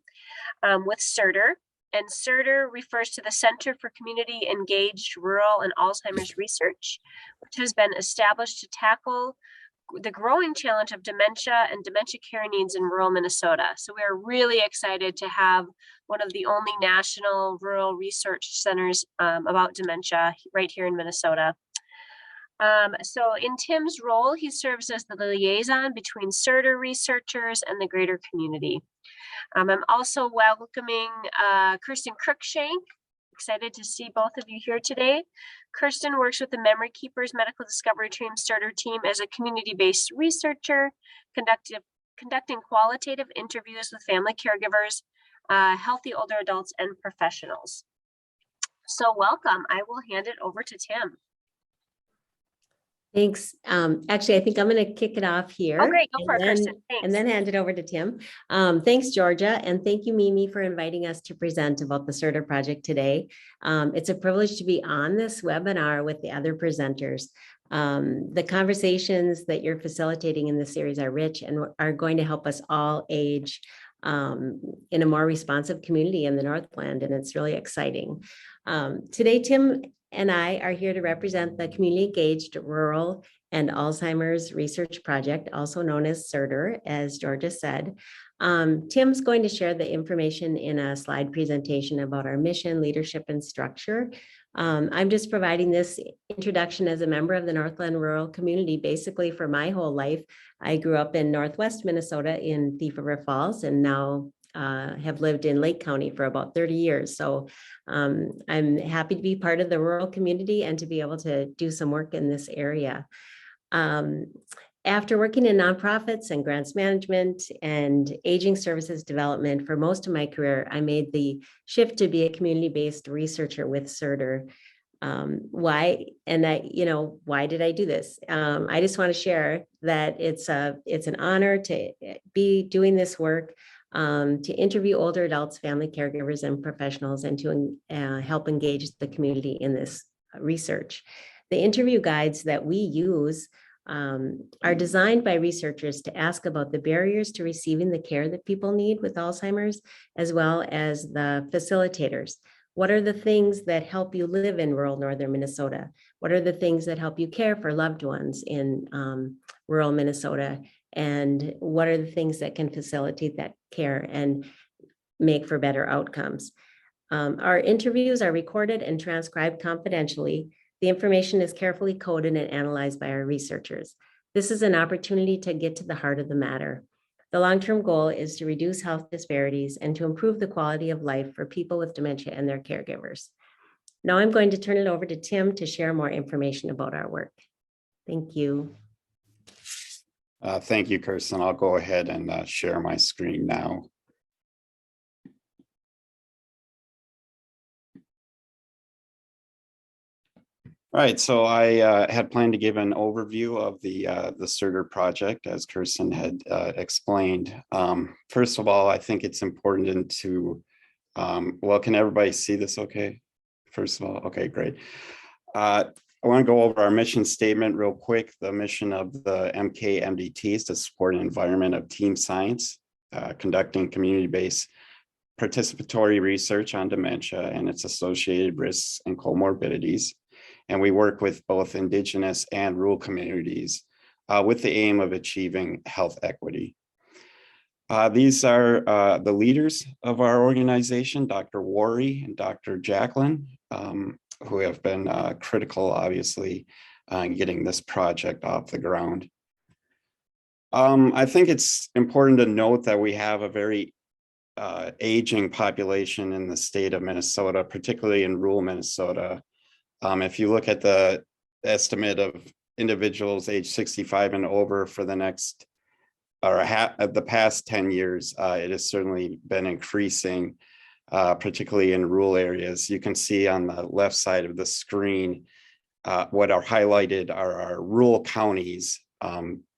with CERDR. And CERDR refers to the Center for Community Engaged Rural and Alzheimer's Research, which has been established to tackle the growing challenge of dementia and dementia care needs in rural Minnesota. So we are really excited to have one of the only national rural research centers about dementia right here in Minnesota. So in Tim's role, he serves as the liaison between CERDR researchers and the greater community. I'm also welcoming Kirsten Cruikshank. Excited to see both of you here today. Kirsten works with the Memory Keepers Medical Discovery Team CERDR team as a community-based researcher, conducting qualitative interviews with family caregivers, healthy older adults, and professionals. So welcome. I will hand it over to Tim.
Thanks. Actually, I think I'm going to kick it off here.
Oh, great. Go for it, Kirsten. Thanks.
And then hand it over to Tim. Thanks, Georgia. And thank you, Mimi, for inviting us to present about the CERDR project today. It's a privilege to be on this webinar with the other presenters. The conversations that you're facilitating in this series are rich and are going to help us all age in a more responsive community in the Northland, and it's really exciting. Today, Tim and I are here to represent the Community Engaged Rural and Alzheimer's Research Project, also known as CERDR, as Georgia said. Tim's going to share the information in a slide presentation about our mission, leadership, and structure. I'm just providing this introduction as a member of the Northland rural community. Basically, for my whole life, I grew up in Northwest Minnesota in Thief River Falls, and now have lived in Lake County for about 30 years. So I'm happy to be part of the rural community and to be able to do some work in this area. After working in nonprofits and grants management and aging services development for most of my career, I made the shift to be a community-based researcher with CERDR. Why? And why did I do this? I just want to share that it's an honor to be doing this work, to interview older adults, family caregivers, and professionals, and to help engage the community in this research. The interview guides that we use are designed by researchers to ask about the barriers to receiving the care that people need with Alzheimer's, as well as the facilitators. What are the things that help you live in rural northern Minnesota? What are the things that help you care for loved ones in rural Minnesota? And what are the things that can facilitate that care and make for better outcomes? Our interviews are recorded and transcribed confidentially. The information is carefully coded and analyzed by our researchers. This is an opportunity to get to the heart of the matter. The long-term goal is to reduce health disparities and to improve the quality of life for people with dementia and their caregivers. Now I'm going to turn it over to Tim to share more information about our work. Thank you.
Thank you, Kirsten. I'll go ahead and share my screen now. All right, so I had planned to give an overview of the CERDR project, as Kirsten had explained. First of all, I think it's important to, well, can everybody see this okay? First of all, okay, great. I want to go over our mission statement real quick. The mission of the MKMDT is to support an environment of team science, conducting community-based participatory research on dementia and its associated risks and comorbidities. And we work with both Indigenous and rural communities with the aim of achieving health equity. These are the leaders of our organization, Dr. Worry and Dr. Jacqueline, who have been critical, obviously, in getting this project off the ground. I think it's important to note that we have a very aging population in the state of Minnesota, particularly in rural Minnesota. If you look at the estimate of individuals age 65 and over for the next or the past 10 years, it has certainly been increasing, particularly in rural areas. You can see on the left side of the screen, what are highlighted are our rural counties.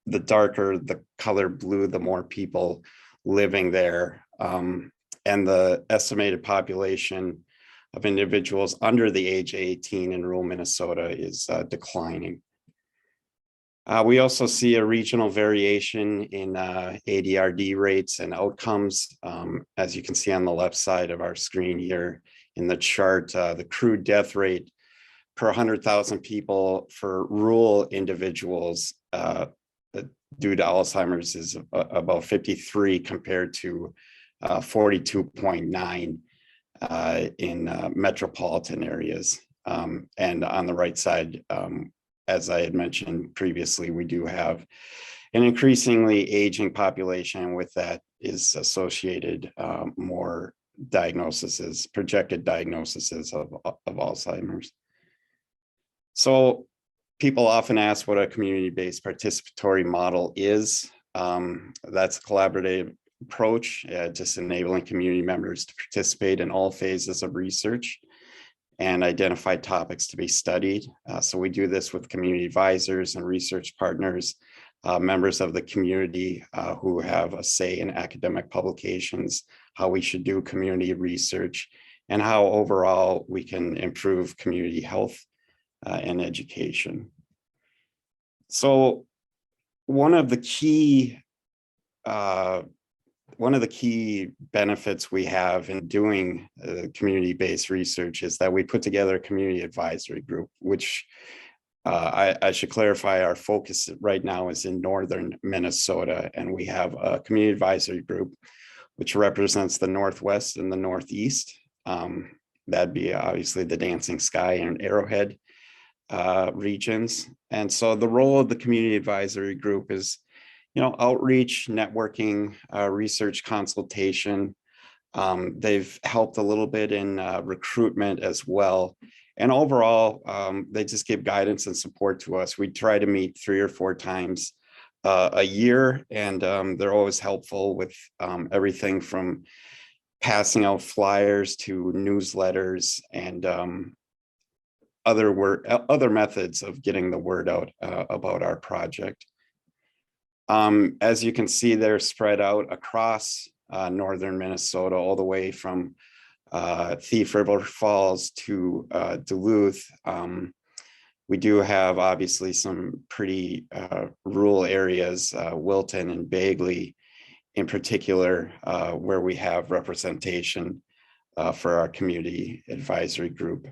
The darker the color blue, the more people living there. And the estimated population of individuals under the age of 18 in rural Minnesota is declining. We also see a regional variation in ADRD rates and outcomes. As you can see on the left side of our screen here in the chart, the crude death rate per 100,000 people for rural individuals due to Alzheimer's is about 53 compared to 42.9 in metropolitan areas. And on the right side, as I had mentioned previously, we do have an increasingly aging population. With that is associated more diagnoses, projected diagnoses of Alzheimer's. So people often ask what a community-based participatory model is. That's a collaborative approach, just enabling community members to participate in all phases of research and identify topics to be studied. So we do this with community advisors and research partners, members of the community who have a say in academic publications, how we should do community research, and how overall we can improve community health and education. So one of the key benefits we have in doing community-based research is that we put together a community advisory group, which I should clarify, our focus right now is in northern Minnesota, and we have a community advisory group which represents the Northwest and the Northeast. That'd be obviously the Dancing Sky and Arrowhead regions. And so the role of the community advisory group is, outreach, networking, research consultation. They've helped a little bit in recruitment as well. And overall, they just give guidance and support to us. We try to meet 3 or 4 times a year, and they're always helpful with everything from passing out flyers to newsletters and other methods of getting the word out about our project. As you can see, they're spread out across northern Minnesota, all the way from Thief River Falls to Duluth. We do have obviously some pretty rural areas, Wilton and Bagley in particular, where we have representation for our community advisory group.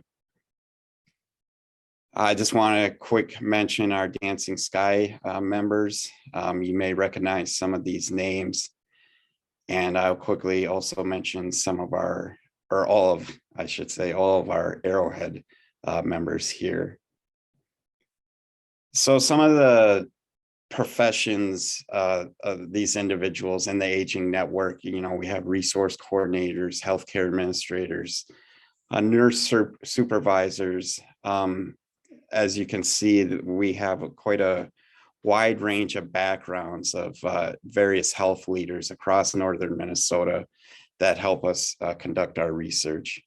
I just want to quick mention our Dancing Sky members. You may recognize some of these names. And I'll quickly also mention some of our, or all of, I should say, all of our Arrowhead members here. So some of the professions of these individuals in the aging network, we have resource coordinators, healthcare administrators, nurse supervisors. As you can see, we have quite a wide range of backgrounds of various health leaders across northern Minnesota that help us conduct our research.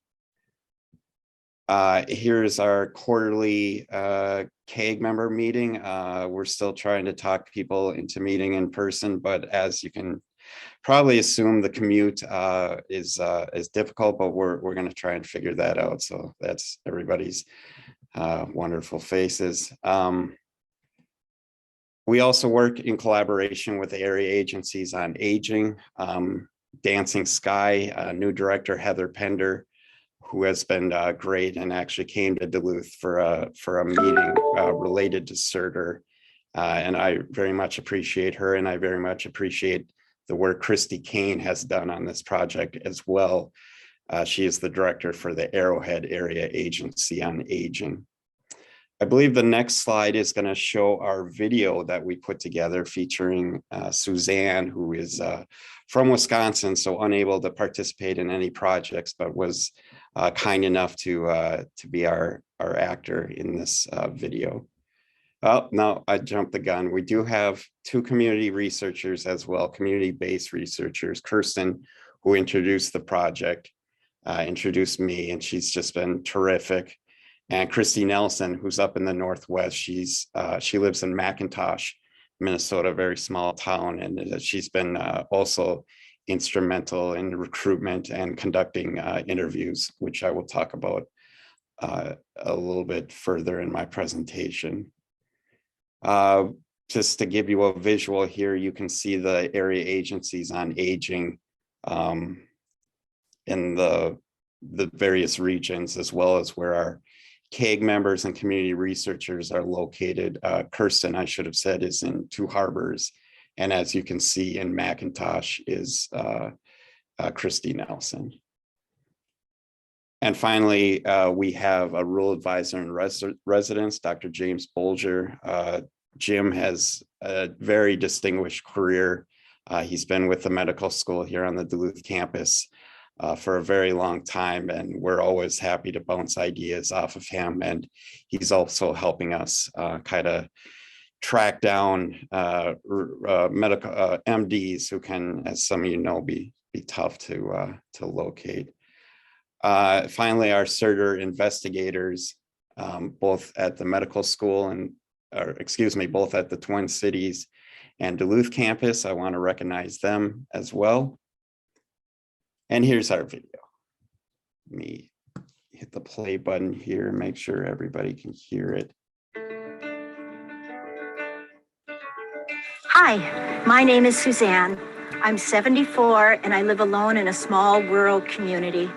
Here's our quarterly CAG member meeting. We're still trying to talk people into meeting in person, but as you can probably assume, the commute is difficult, but we're going to try and figure that out. So that's everybody's wonderful faces. We also work in collaboration with the area agencies on aging. Dancing Sky, new director Heather Pender, who has been great and actually came to Duluth for a meeting related to SERDR. And I very much appreciate her, and I very much appreciate the work Christy Kane has done on this project as well. She is the director for the Arrowhead Area Agency on Aging. I believe the next slide is going to show our video that we put together featuring Suzanne, who is from Wisconsin, so unable to participate in any projects, but was kind enough to be our actor in this video. Oh, no, I jumped the gun. We do have two community researchers as well, community-based researchers. Kirsten, who introduced the project, introduced me, and she's just been terrific. And Christy Nelson, who's up in the Northwest, she lives in McIntosh, Minnesota, a very small town, and she's been also instrumental in recruitment and conducting interviews, which I will talk about a little bit further in my presentation. Just to give you a visual here, you can see the area agencies on aging in the various regions, as well as where our CAG members and community researchers are located. Kirsten, I should have said, is in Two Harbors. And as you can see in McIntosh is Christy Nelson. And finally, we have a rural advisor in residence, Dr. James Bolger. Jim has a very distinguished career. He's been with the medical school here on the Duluth campus for a very long time, and we're always happy to bounce ideas off of him. And he's also helping us kind of track down medical MDs who can, as some of you know, be tough to locate. Finally, our SERDR investigators, both at the medical school both at the Twin Cities and Duluth campus. I want to recognize them as well. And here's our video. Let me hit the play button here and make sure everybody can hear it.
Hi, my name is Suzanne. I'm 74 and I live alone in a small rural community.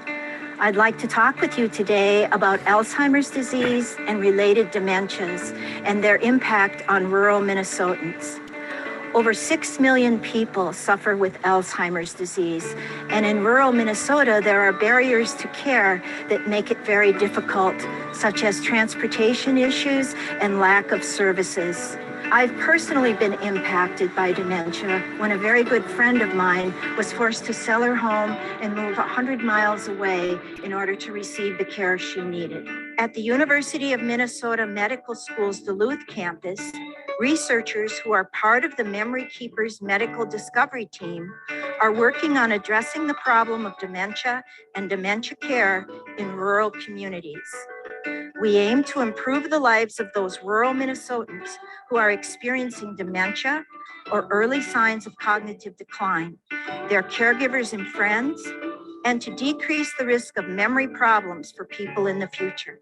I'd like to talk with you today about Alzheimer's disease and related dementias and their impact on rural Minnesotans. Over 6 million people suffer with Alzheimer's disease, and in rural Minnesota, there are barriers to care that make it very difficult, such as transportation issues and lack of services. I've personally been impacted by dementia when a very good friend of mine was forced to sell her home and move 100 miles away in order to receive the care she needed. At the University of Minnesota Medical School's Duluth campus, researchers who are part of the Memory Keepers Medical Discovery Team are working on addressing the problem of dementia and dementia care in rural communities. We aim to improve the lives of those rural Minnesotans who are experiencing dementia or early signs of cognitive decline, their caregivers and friends, and to decrease the risk of memory problems for people in the future.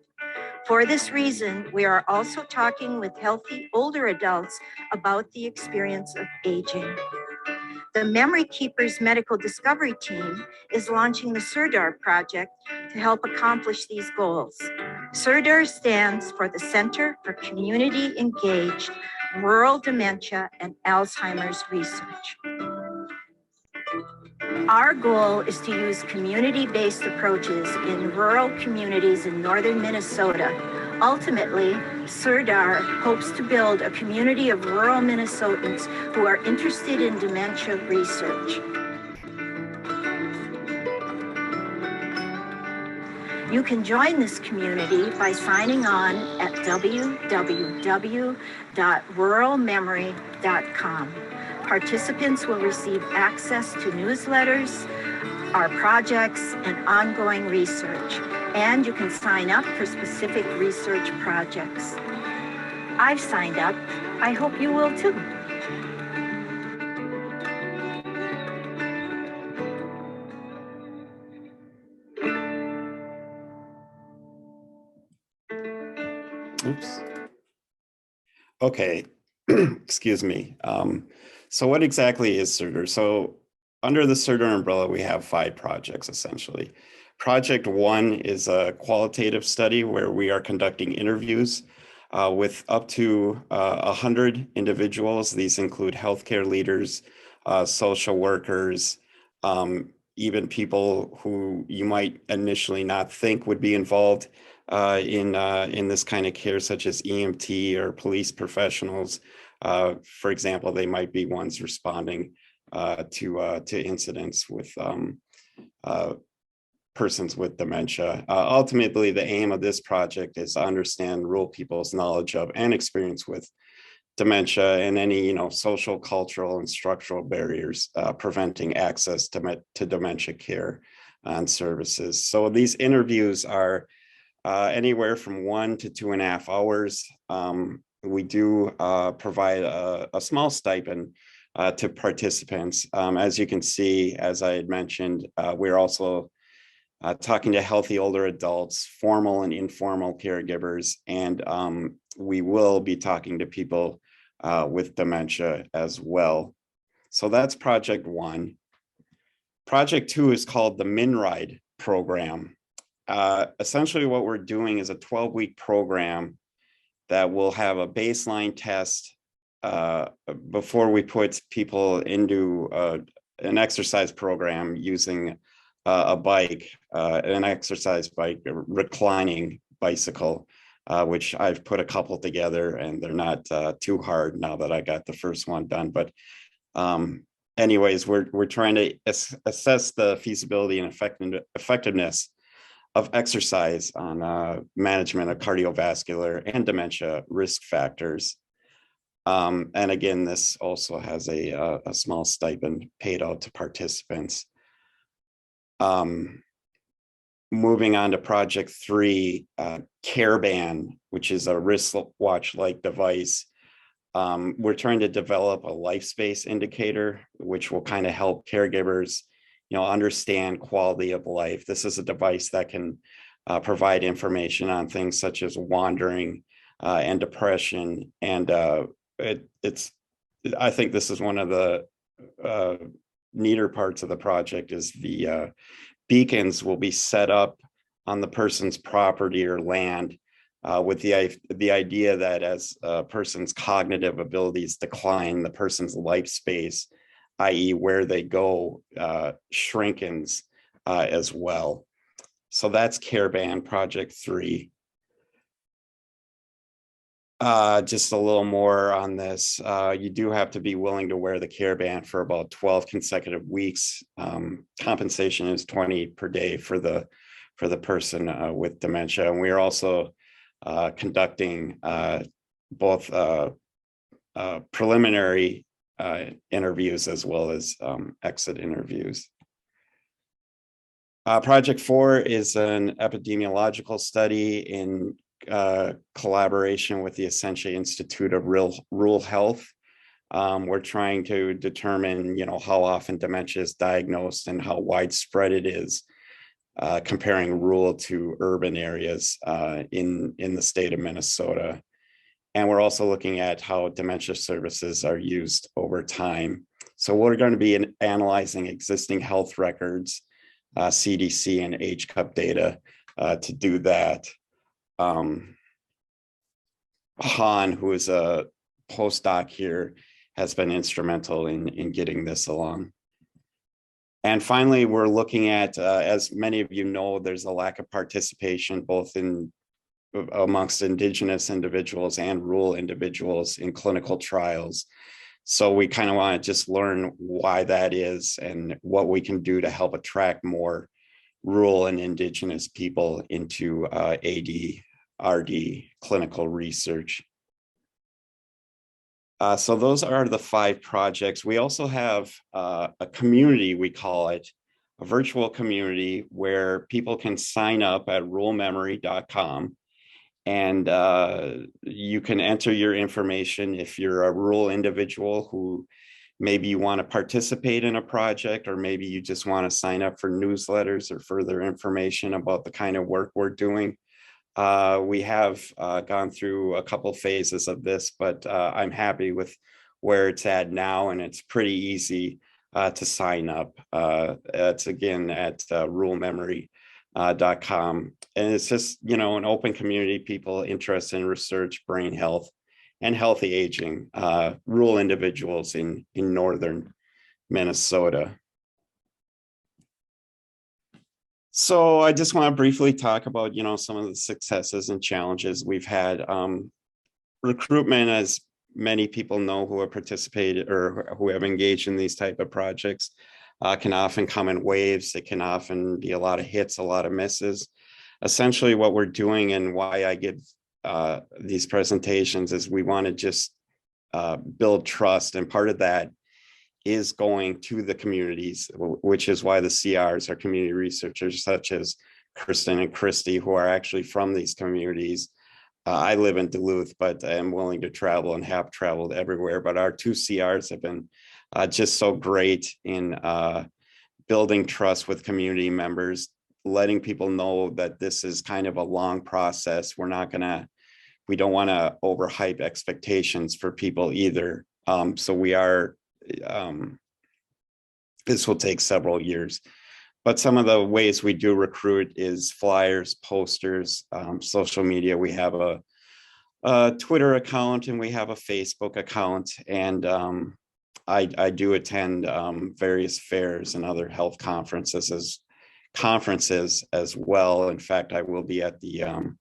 For this reason, we are also talking with healthy older adults about the experience of aging. The Memory Keepers Medical Discovery Team is launching the SERDR project to help accomplish these goals. SERDR stands for the Center for Community Engaged Rural Dementia and Alzheimer's Research. Our goal is to use community-based approaches in rural communities in northern Minnesota. Ultimately, SERDR hopes to build a community of rural Minnesotans who are interested in dementia research. You can join this community by signing on at www.ruralmemory.com. Participants will receive access to newsletters, our projects, and ongoing research. And you can sign up for specific research projects. I've signed up. I hope you will too.
Oops. Okay, excuse me. So what exactly is SERDR? So under the CERTA umbrella, we have 5 projects essentially. Project 1 is a qualitative study where we are conducting interviews with up to 100 individuals. These include healthcare leaders, social workers, even people who you might initially not think would be involved in this kind of care, such as EMT or police professionals. For example, they might be ones responding to incidents with persons with dementia. Ultimately, the aim of this project is to understand rural people's knowledge of and experience with dementia and any, social, cultural, and structural barriers preventing access to dementia care and services. So these interviews are anywhere from 1 to 2.5 hours. We do provide a small stipend to participants. As you can see, as I had mentioned, we're also talking to healthy older adults, formal and informal caregivers, and we will be talking to people with dementia as well. So that's project 1. Project 2 is called the MinRide program. Essentially what we're doing is a 12-week program that will have a baseline test before we put people into an exercise program using a bike, an exercise bike, a reclining bicycle, which I've put a couple together, and they're not too hard now that I got the first one done. But anyways, we're trying to assess the feasibility and effectiveness of exercise on management of cardiovascular and dementia risk factors. And again, this also has a small stipend paid out to participants. Moving on to project 3, CareBand, which is a wristwatch-like device. We're trying to develop a life space indicator, which will kind of help caregivers, understand quality of life. This is a device that can provide information on things such as wandering and depression. And I think this is one of the neater parts of the project is the beacons will be set up on the person's property or land with the idea that as a person's cognitive abilities decline, the person's life space, i.e. where they go, shrinkens as well. So that's CareBand project 3. Just a little more on this. You do have to be willing to wear the CareBand for about 12 consecutive weeks. Compensation is $20 per day for the person with dementia. And we are also conducting both preliminary interviews as well as exit interviews. Project 4 is an epidemiological study in collaboration with the Essentia Institute of Rural Health. We're trying to determine, how often dementia is diagnosed and how widespread it is, comparing rural to urban areas in the state of Minnesota. And we're also looking at how dementia services are used over time. So we're going to be analyzing existing health records, CDC and HCUP data to do that. Han, who is a postdoc here, has been instrumental in getting this along. And finally, we're looking at, as many of you know, there's a lack of participation both amongst Indigenous individuals and rural individuals in clinical trials. So we kind of want to just learn why that is and what we can do to help attract more rural and Indigenous people into AD/RD clinical research. So those are the 5 projects. We also have a community, we call it, a virtual community where people can sign up at ruralmemory.com, and you can enter your information if you're a rural individual who maybe you want to participate in a project, or maybe you just want to sign up for newsletters or further information about the kind of work we're doing. We have gone through a couple phases of this, but I'm happy with where it's at now, and it's pretty easy to sign up. It's again at ruralmemory.com. And it's just, you know, an open community, people interested in research, brain health, and healthy aging, rural individuals in northern Minnesota. So I just want to briefly talk about, you know, some of the successes and challenges we've had. Recruitment, as many people know who have participated or who have engaged in these type of projects, can often come in waves. It can often be a lot of hits, a lot of misses. Essentially what we're doing and why I give these presentations is we want to just build trust. And part of that is going to the communities, which is why the CRs are community researchers such as Kirsten and Christy, who are actually from these communities. I live in Duluth, but I am willing to travel and have traveled everywhere. But our two CRs have been just so great in building trust with community members, letting people know that this is kind of a long process. We don't want to overhype expectations for people either. So we are, this will take several years. But some of the ways we do recruit is flyers, posters, social media. We have a Twitter account and we have a Facebook account. And I do attend various fairs and other health conferences as well. In fact, I will be at the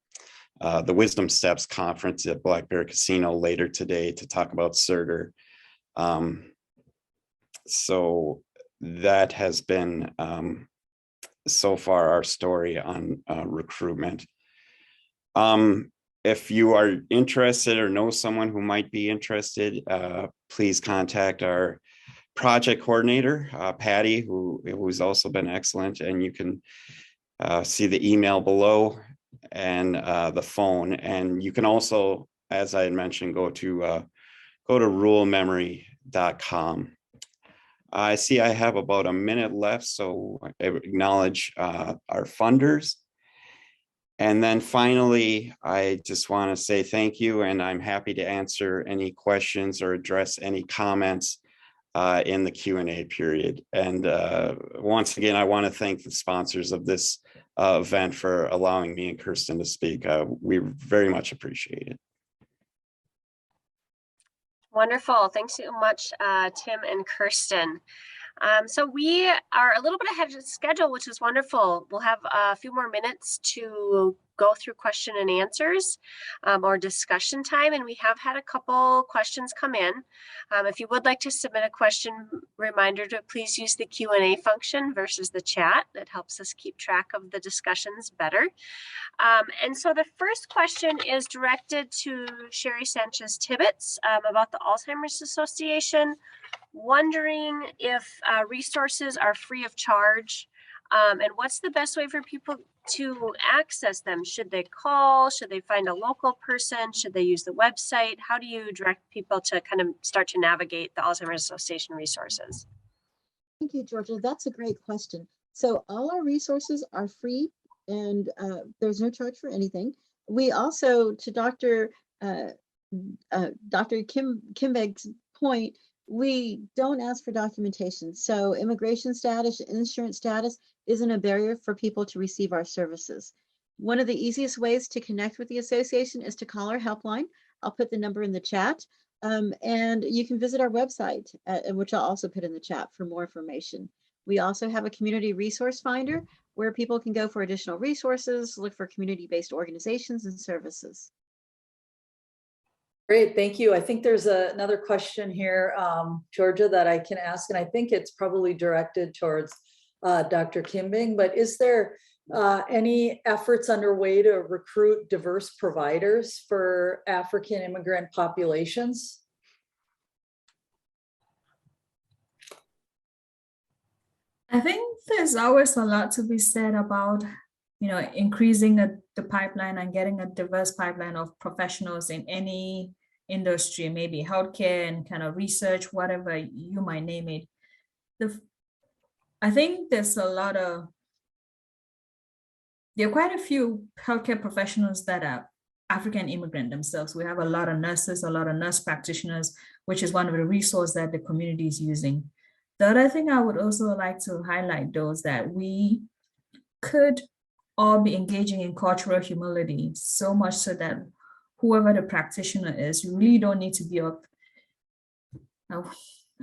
Wisdom Steps conference at Black Bear Casino later today to talk about CERDR. So that has been so far our story on recruitment. If you are interested or know someone who might be interested, please contact our project coordinator, Patty, who's also been excellent. And you can see the email below and the phone. And you can also, as I had mentioned, go to ruralmemory.com. I see I have about a minute left, so I acknowledge our funders. And then finally, I just want to say thank you, and I'm happy to answer any questions or address any comments in the Q&A period. And once again, I want to thank the sponsors of this event for allowing me and Kirsten to speak. We very much appreciate it.
Wonderful. Thanks so much, Tim and Kirsten. So we are a little bit ahead of schedule, which is wonderful. We'll have a few more minutes to go through question and answers or discussion time. And we have had a couple questions come in. If you would like to submit a question, reminder to please use the Q&A function versus the chat. That helps us keep track of the discussions better. And so the first question is directed to Sherry Sanchez-Tibbetts about the Alzheimer's Association, wondering if resources are free of charge and what's the best way for people to access them? Should they call? Should they find a local person? Should they use the website? How do you direct people to kind of start to navigate the Alzheimer's Association resources?
Thank you, Georgia. That's a great question. So all our resources are free and there's no charge for anything. We also, to Dr. Kimbeg's point, we don't ask for documentation. So immigration status, insurance status isn't a barrier for people to receive our services. One of the easiest ways to connect with the association is to call our helpline. I'll put the number in the chat. And you can visit our website, which I'll also put in the chat for more information. We also have a community resource finder where people can go for additional resources, look for community-based organizations and services.
Great, thank you. I think there's another question here, Georgia, that I can ask, and I think it's probably directed towards Dr. Kimbing, but is there any efforts underway to recruit diverse providers for African immigrant populations?
I think there's always a lot to be said about, you know, increasing the pipeline and getting a diverse pipeline of professionals in any industry, maybe healthcare and kind of research, whatever you might name it. I think there are quite a few healthcare professionals that are African immigrant themselves. We have a lot of nurses, a lot of nurse practitioners, which is one of the resources that the community is using. The other thing I would also like to highlight, though, is that we could all be engaging in cultural humility, so much so that whoever the practitioner is, you really don't need to be up. I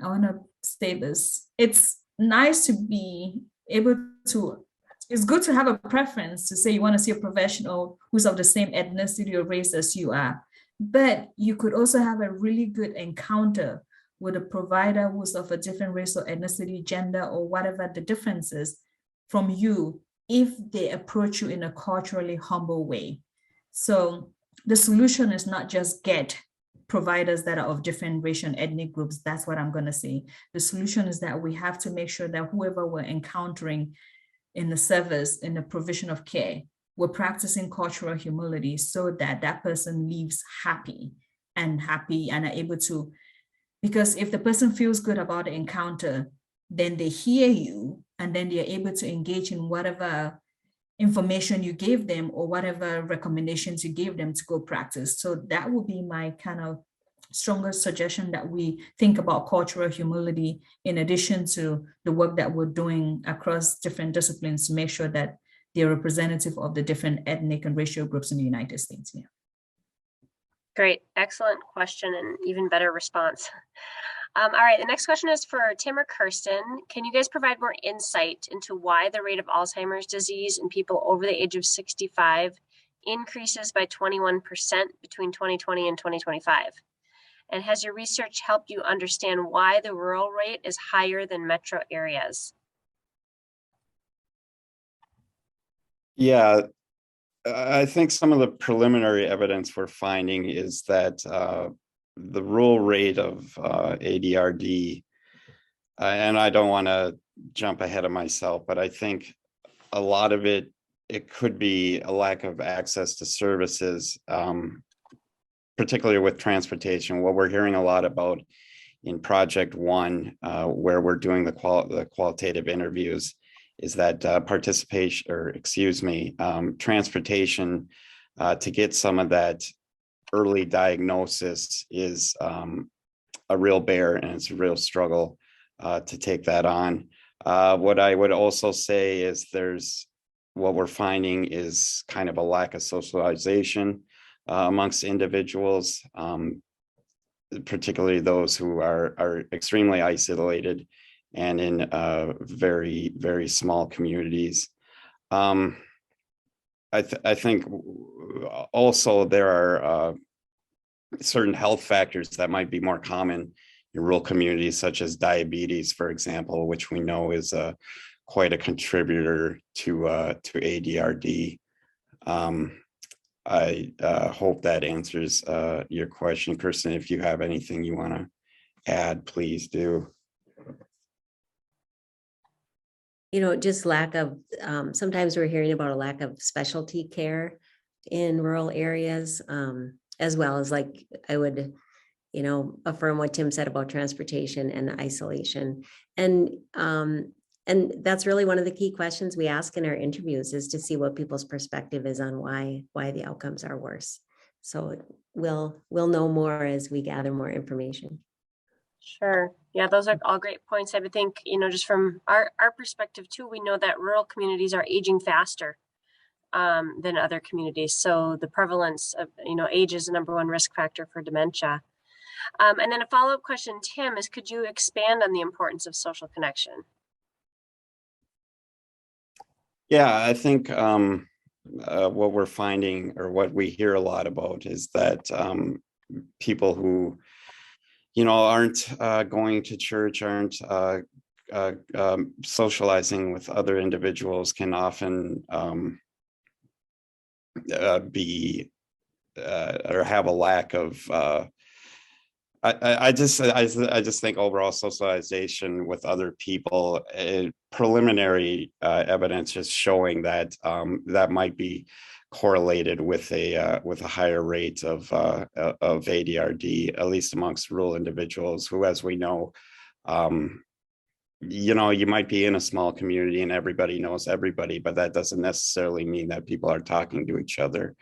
want to say this. It's nice to be able to, it's good to have a preference to say you want to see a professional who's of the same ethnicity or race as you are, but you could also have a really good encounter with a provider who's of a different race or ethnicity, gender, or whatever the difference is from you, if they approach you in a culturally humble way. So the solution is not just get providers that are of different racial and ethnic groups. That's what I'm going to say. The solution is that we have to make sure that whoever we're encountering in the service, in the provision of care, we're practicing cultural humility so that that person leaves happy and are able to, because if the person feels good about the encounter, then they hear you and then they're able to engage in whatever information you gave them or whatever recommendations you gave them to go practice. So that would be my kind of strongest suggestion, that we think about cultural humility in addition to the work that we're doing across different disciplines to make sure that they're representative of the different ethnic and racial groups in the United States. Yeah.
Great, excellent question and even better response. All right, the next question is for Tim or Kirsten. Can you guys provide more insight into why the rate of Alzheimer's disease in people over the age of 65 increases by 21% between 2020 and 2025? And has your research helped you understand why the rural rate is higher than metro areas?
Yeah, I think some of the preliminary evidence we're finding is that the rural rate of ADRD, and I don't want to jump ahead of myself, but I think a lot of it could be a lack of access to services, particularly with transportation. What we're hearing a lot about in Project One, where we're doing the qualitative interviews, is that transportation to get some of that early diagnosis is a real bear, and it's a real struggle to take that on. What I would also say is what we're finding is kind of a lack of socialization amongst individuals, particularly those who are extremely isolated and in very, very small communities. I think also there are certain health factors that might be more common in rural communities, such as diabetes, for example, which we know is quite a contributor to ADRD. I hope that answers your question. Kirsten, if you have anything you want to add, please do.
Just lack of, sometimes we're hearing about a lack of specialty care in rural areas, as well as, like, I would, affirm what Tim said about transportation and isolation. And that's really one of the key questions we ask in our interviews, is to see what people's perspective is on why the outcomes are worse. So we'll know more as we gather more information.
Sure. Yeah, those are all great points. I would think, just from our perspective too, we know that rural communities are aging faster than other communities. So the prevalence of, age is the #1 risk factor for dementia. And then a follow-up question, Tim, is could you expand on the importance of social connection?
Yeah, I think what we're finding, or what we hear a lot about, is that people who aren't going to church, aren't socializing with other individuals, can often be or have a lack of. I just think overall socialization with other people, preliminary evidence is showing that that might be correlated with a higher rate of ADRD, at least amongst rural individuals who, as we know, you might be in a small community and everybody knows everybody, but that doesn't necessarily mean that people are talking to each other.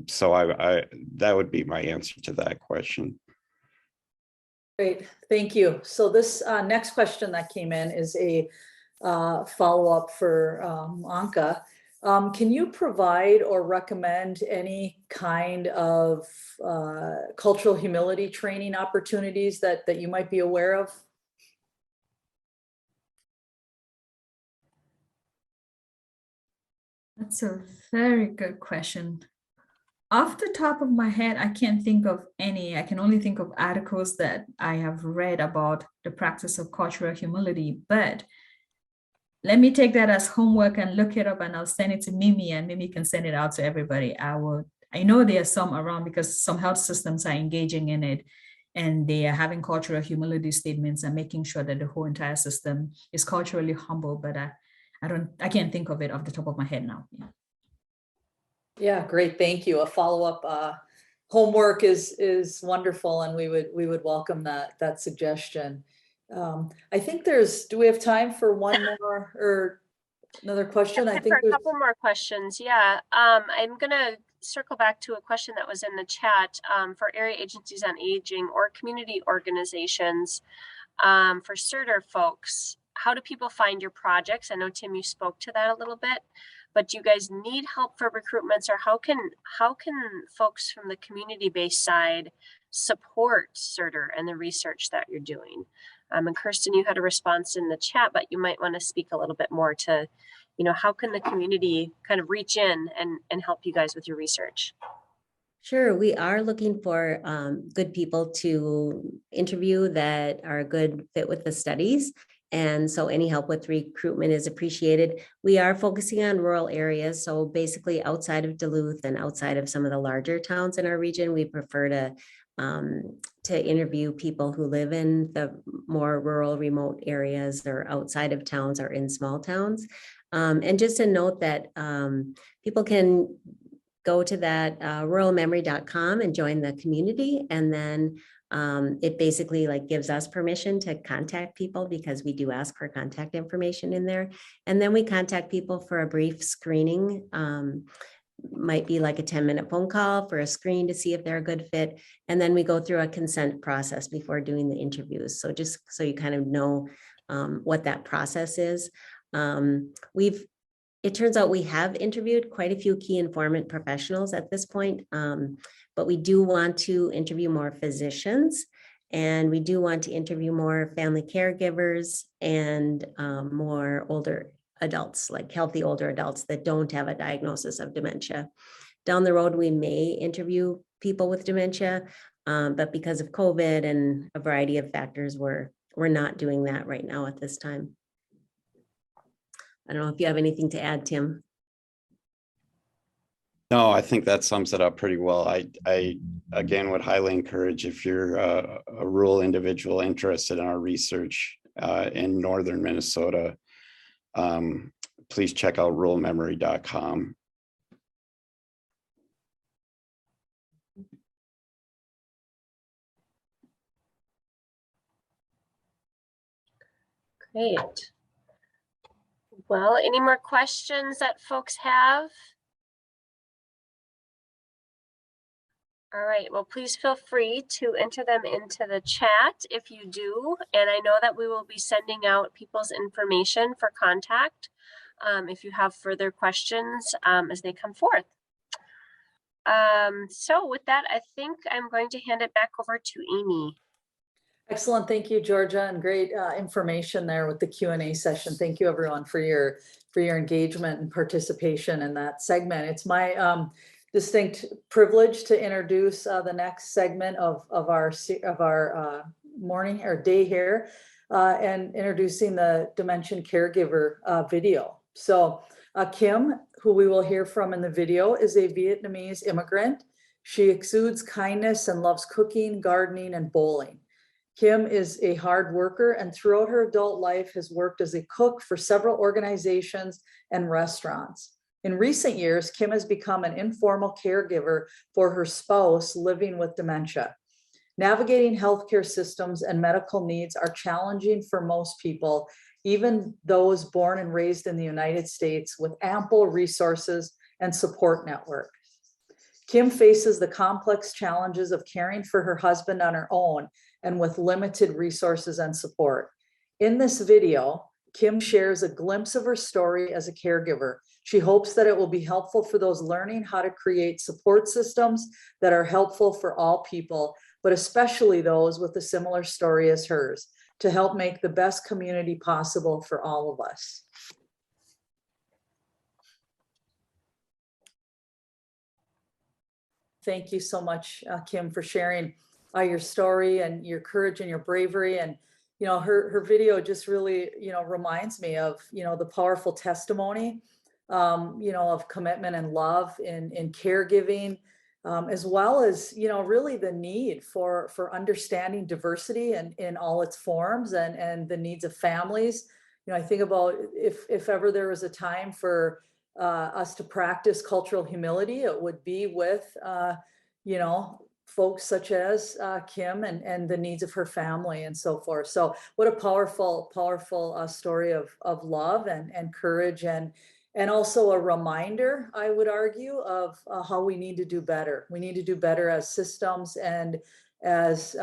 So I that would be my answer to that question.
Great, thank you. So this next question that came in is a follow-up for Anka. Can you provide or recommend any kind of cultural humility training opportunities that you might be aware of?
That's a very good question. Off the top of my head, I can't think of any. I can only think of articles that I have read about the practice of cultural humility, but let me take that as homework and look it up, and I'll send it to Mimi, and Mimi can send it out to everybody. I know there are some around because some health systems are engaging in it, and they are having cultural humility statements and making sure that the whole entire system is culturally humble, but I can't think of it off the top of my head now. Yeah.
Yeah, great. Thank you. A follow-up homework is wonderful, and we would welcome that suggestion. I think do we have time for one more or another question? I think
for a couple more questions. Yeah, I'm gonna circle back to a question that was in the chat for area agencies on aging or community organizations for CERDR folks. How do people find your projects? I know, Tim, you spoke to that a little bit, but do you guys need help for recruitments, or how can folks from the community-based side support CERDR and the research that you're doing? And Kirsten, you had a response in the chat, but you might want to speak a little bit more to, how can the community kind of reach in and help you guys with your research?
Sure, we are looking for good people to interview that are a good fit with the studies. And so any help with recruitment is appreciated. We are focusing on rural areas. So basically outside of Duluth and outside of some of the larger towns in our region, we prefer to interview people who live in the more rural, remote areas or outside of towns or in small towns. And just a note that people can go to that ruralmemory.com and join the community. And then it basically gives us permission to contact people, because we do ask for contact information in there. And then we contact people for a brief screening. Might be like a 10-minute phone call for a screen to see if they're a good fit. And then we go through a consent process before doing the interviews. So just so you kind of know what that process is. It turns out we have interviewed quite a few key informant professionals at this point, but we do want to interview more physicians, and we do want to interview more family caregivers and more older adults, like healthy older adults that don't have a diagnosis of dementia. Down the road, we may interview people with dementia, but because of COVID and a variety of factors, we're not doing that right now at this time. I don't know if you have anything to add, Tim.
No, I think that sums it up pretty well. I again would highly encourage, if you're a rural individual interested in our research in northern Minnesota, please check out ruralmemory.com.
Great. Well, any more questions that folks have? All right, well, please feel free to enter them into the chat if you do. And I know that we will be sending out people's information for contact if you have further questions as they come forth. So with that, I think I'm going to hand it back over to Amy.
Excellent. Thank you, Georgia, and great information there with the Q&A session. Thank you, everyone, for your engagement and participation in that segment. It's my distinct privilege to introduce the next segment of our morning or day here, and introducing the Dementia Caregiver video. So Kim, who we will hear from in the video, is a Vietnamese immigrant. She exudes kindness and loves cooking, gardening, and bowling. Kim is a hard worker, and throughout her adult life has worked as a cook for several organizations and restaurants. In recent years, Kim has become an informal caregiver for her spouse living with dementia. Navigating healthcare systems and medical needs are challenging for most people, even those born and raised in the United States with ample resources and support network. Kim faces the complex challenges of caring for her husband on her own and with limited resources and support. In this video, Kim shares a glimpse of her story as a caregiver. She hopes that it will be helpful for those learning how to create support systems that are helpful for all people, but especially those with a similar story as hers, to help make the best community possible for all of us. Thank you so much, Kim, for sharing your story and your courage and your bravery. And, you know, her video just really, you know, reminds me of, you know, the powerful testimony, you know, of commitment and love in caregiving, as well as, you know, really the need for understanding diversity in all its forms and the needs of families. You know, I think about if ever there was a time for us to practice cultural humility, it would be with, you know, folks such as Kim and the needs of her family and so forth. So what a powerful story of love and courage and also a reminder, I would argue, of how we need to do better. We need to do better as systems and as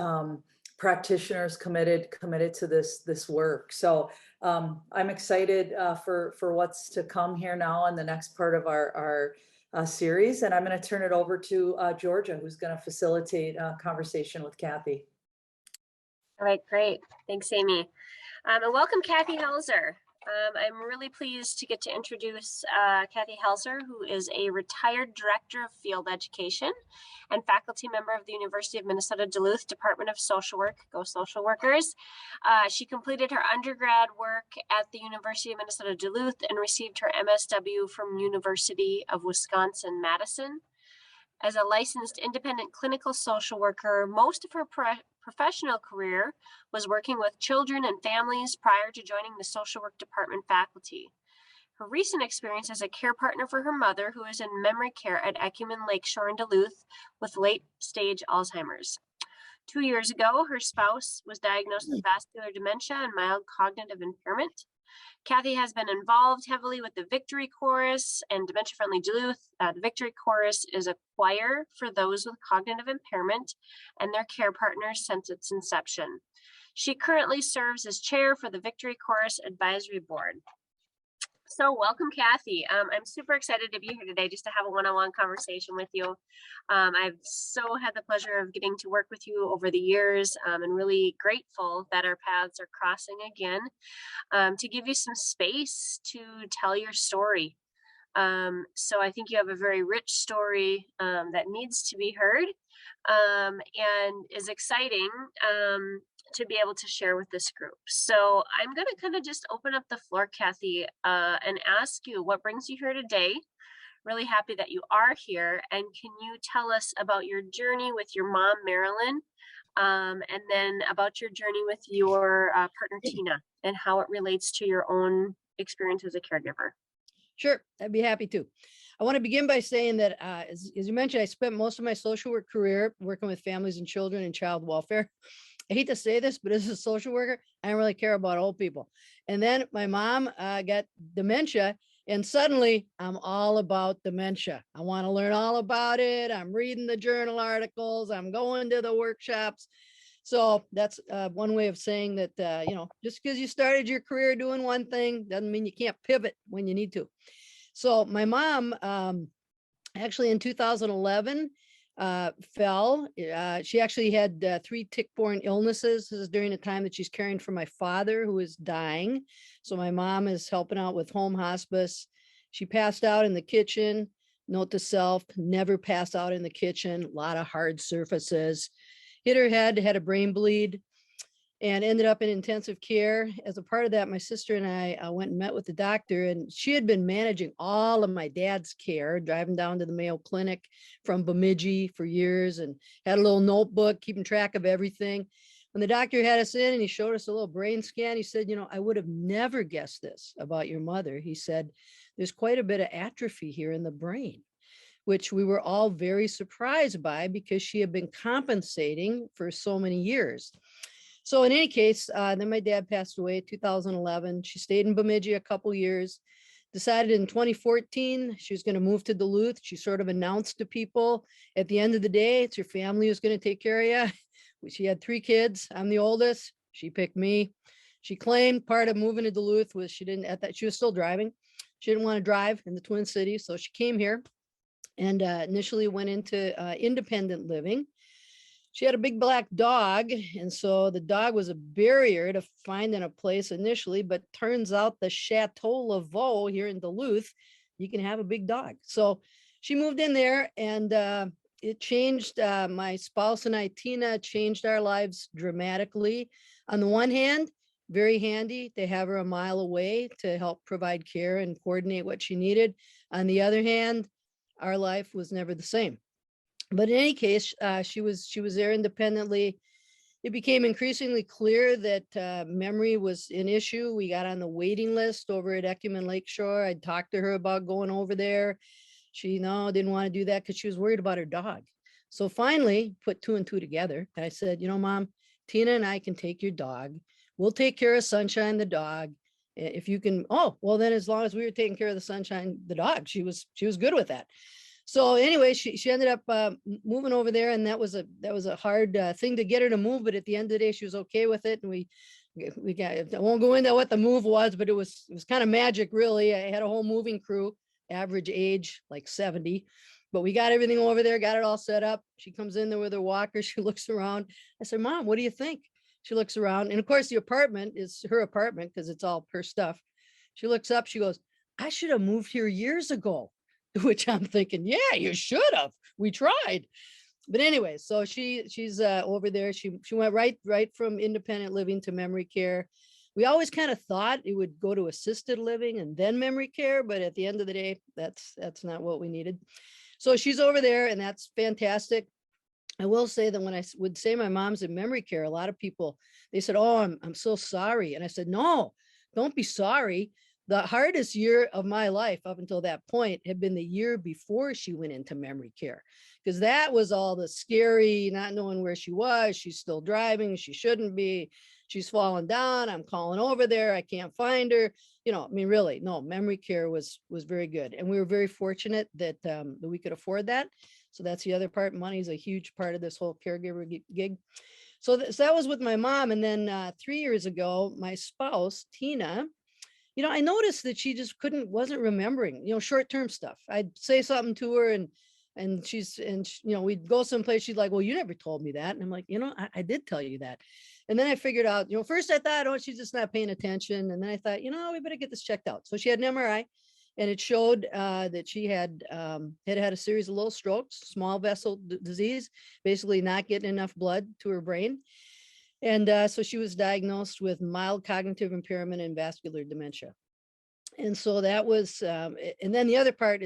practitioners committed to this work. So I'm excited for what's to come here now in the next part of our series. And I'm going to turn it over to Georgia, who's going to facilitate a conversation with Kathy.
All right, great. Thanks, Amy. And welcome, Kathy Helzer. I'm really pleased to get to introduce Kathy Helzer, who is a retired director of field education and faculty member of the University of Minnesota Duluth Department of Social Work. Go Social Workers. She completed her undergrad work at the University of Minnesota Duluth and received her MSW from University of Wisconsin-Madison. As a licensed independent clinical social worker, most of her professional career was working with children and families prior to joining the social work department faculty. Her recent experience as a care partner for her mother, who is in memory care at Ecumen Lakeshore in Duluth with late stage Alzheimer's. 2 years ago, her spouse was diagnosed with vascular dementia and mild cognitive impairment. Kathy has been involved heavily with the Victory Chorus and Dementia Friendly Duluth. The Victory Chorus is a choir for those with cognitive impairment and their care partners since its inception. She currently serves as chair for the Victory Chorus Advisory Board. So welcome, Kathy. I'm super excited to be here today just to have a one-on-one conversation with you. I've so had the pleasure of getting to work with you over the years and really grateful that our paths are crossing again to give you some space to tell your story. So I think you have a very rich story that needs to be heard and is exciting to be able to share with this group. So I'm going to kind of just open up the floor, Kathy, and ask you what brings you here today. Really happy that you are here. And can you tell us about your journey with your mom, Marilyn, and then about your journey with your partner, Tina, and how it relates to your own experience as a caregiver?
Sure, I'd be happy to. I want to begin by saying that, as you mentioned, I spent most of my social work career working with families and children in child welfare. I hate to say this, but as a social worker, I don't really care about old people. And then my mom got dementia, and suddenly I'm all about dementia. I want to learn all about it. I'm reading the journal articles. I'm going to the workshops. So that's one way of saying that, you know, just because you started your career doing one thing doesn't mean you can't pivot when you need to. So my mom, actually in 2011, fell. She actually had 3 tick-borne illnesses. This is during the time that she's caring for my father, who is dying. So my mom is helping out with home hospice. She passed out in the kitchen. Note to self, never pass out in the kitchen. A lot of hard surfaces. Hit her head, had a brain bleed, and ended up in intensive care. As a part of that, my sister and I went and met with the doctor, and she had been managing all of my dad's care, driving down to the Mayo Clinic from Bemidji for years, and had a little notebook, keeping track of everything. When the doctor had us in and he showed us a little brain scan, he said, you know, I would have never guessed this about your mother. He said, there's quite a bit of atrophy here in the brain, which we were all very surprised by because she had been compensating for so many years. So in any case, then my dad passed away in 2011. She stayed in Bemidji a couple years, decided in 2014 she was going to move to Duluth. She sort of announced to people at the end of the day, it's your family who's going to take care of you. She had 3 kids. I'm the oldest. She picked me. She claimed part of moving to Duluth was she was still driving. She didn't want to drive in the Twin Cities. So she came here and initially went into independent living. She had a big black dog, and so the dog was a barrier to finding a place initially, but turns out the Chateau Laveau here in Duluth, you can have a big dog. So she moved in there, and it changed my spouse and I, Tina, changed our lives dramatically. On the one hand, very handy to have her a mile away to help provide care and coordinate what she needed. On the other hand, our life was never the same. But in any case, she was there independently. It became increasingly clear that memory was an issue. We got on the waiting list over at Ecumen Lakeshore. I talked to her about going over there. She didn't want to do that because she was worried about her dog. So finally, put 2 and 2 together. And I said, Mom, Tina and I can take your dog. We'll take care of Sunshine, the dog. If you can, well, then as long as we were taking care of the Sunshine, the dog, she was good with that. So anyway, she ended up moving over there, and that was a hard thing to get her to move. But at the end of the day, she was okay with it, and we got. I won't go into what the move was, but it was kind of magic, really. I had a whole moving crew, average age like 70, but we got everything over there, got it all set up. She comes in there with her walker. She looks around. I said, Mom, what do you think? She looks around, and of course, the apartment is her apartment because it's all her stuff. She looks up. She goes, I should have moved here years ago. Which I'm thinking, yeah, you should have. We tried. But anyway, so she's over there. She went right from independent living to memory care. We always kind of thought it would go to assisted living and then memory care, but at the end of the day, that's not what we needed. So she's over there, and that's fantastic. I will say that when I would say my mom's in memory care, a lot of people, they said, oh, I'm so sorry. And I said, no, don't be sorry. The hardest year of my life up until that point had been the year before she went into memory care, because that was all the scary, not knowing where she was. She's still driving. She shouldn't be. She's fallen down. I'm calling over there. I can't find her. Really, no, memory care was very good. And we were very fortunate that we could afford that. So that's the other part. Money is a huge part of this whole caregiver gig. So that was with my mom. And then 3 years ago, my spouse, Tina, I noticed that she just wasn't remembering, short-term stuff. I'd say something to her and we'd go someplace. She's like, well, you never told me that. And I'm like, I did tell you that. And then I figured out, first I thought, oh, she's just not paying attention. And then I thought, we better get this checked out. So she had an MRI, and it showed that she had had a series of little strokes, small vessel disease, basically not getting enough blood to her brain. And so she was diagnosed with mild cognitive impairment and vascular dementia. And so that was, and then the other part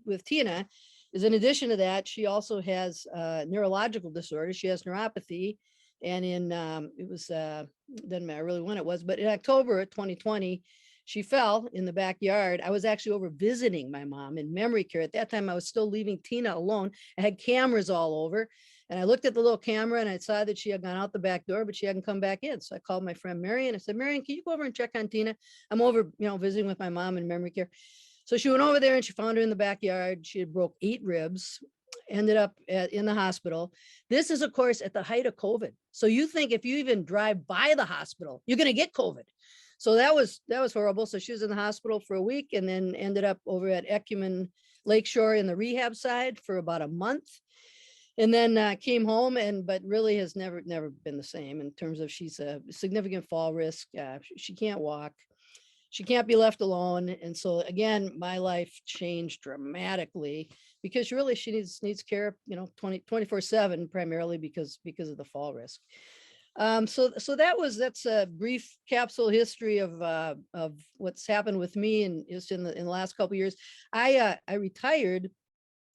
with Tina is, in addition to that, she also has neurological disorder. She has neuropathy. And it was, doesn't matter really when it was, but in October of 2020, she fell in the backyard. I was actually over visiting my mom in memory care. At that time, I was still leaving Tina alone. I had cameras all over. And I looked at the little camera, and I saw that she had gone out the back door, but she hadn't come back in. So I called my friend Marion. I said, Marion, can you go over and check on Tina? I'm over, visiting with my mom in memory care. So she went over there, and she found her in the backyard. She had broke 8 ribs, ended up in the hospital. This is, of course, at the height of COVID. So you think if you even drive by the hospital, you're going to get COVID. So that was horrible. So she was in the hospital for a week, and then ended up over at Ecumen Lakeshore in the rehab side for about a month. And then came home, but really has never been the same in terms of she's a significant fall risk. She can't walk. She can't be left alone. And so again, my life changed dramatically because really she needs care, 24/7, primarily because of the fall risk. So that's a brief capsule history of what's happened with me and just in the last couple of years. I retired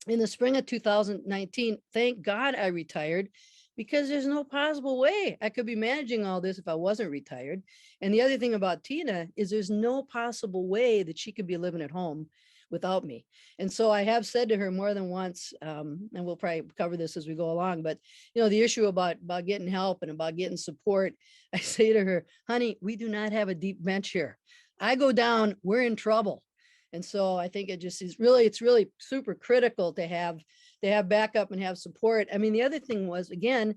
in the spring of 2019. Thank God I retired, because there's no possible way I could be managing all this if I wasn't retired. And the other thing about Tina is there's no possible way that she could be living at home without me. And so I have said to her more than once, and we'll probably cover this as we go along, but the issue about getting help and about getting support, I say to her, honey, we do not have a deep bench here. I go down, we're in trouble. And so I think it's really super critical to have backup and have support. I mean, the other thing was, again,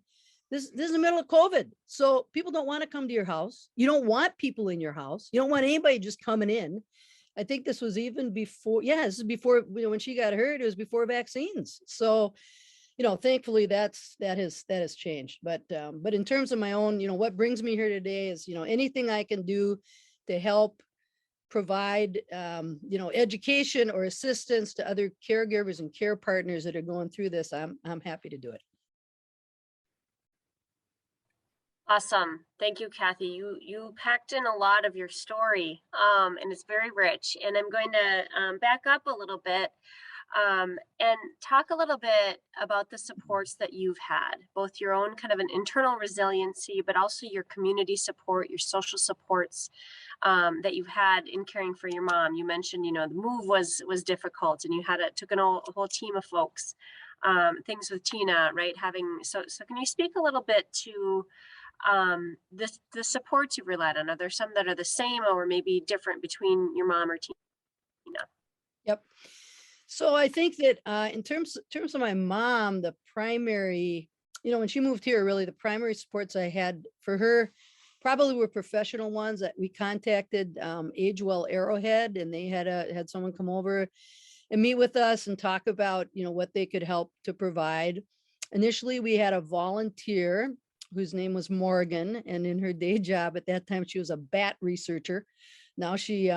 this is the middle of COVID. So people don't want to come to your house. You don't want people in your house. You don't want anybody just coming in. I think this was even before, yeah, this is before, when she got hurt, it was before vaccines. So, thankfully that has changed. But in terms of my own, what brings me here today is, anything I can do to help provide, education or assistance to other caregivers and care partners that are going through this. I'm happy to do it.
Awesome. Thank you, Kathy. You packed in a lot of your story, and it's very rich. And I'm going to back up a little bit and talk a little bit about the supports that you've had, both your own kind of an internal resiliency, but also your community support, your social supports that you've had in caring for your mom. You mentioned, the move was difficult, and you took a whole team of folks. Things with Tina, right? So can you speak a little bit to the supports you've relied on? Are there some that are the same or maybe different between your mom or Tina?
Yep. So I think that in terms of my mom, the primary, when she moved here, really the primary supports I had for her probably were professional ones that we contacted Age Well Arrowhead, and they had someone come over and meet with us and talk about, what they could help to provide. Initially, we had a volunteer whose name was Morgan, and in her day job at that time, she was a bat researcher. Now she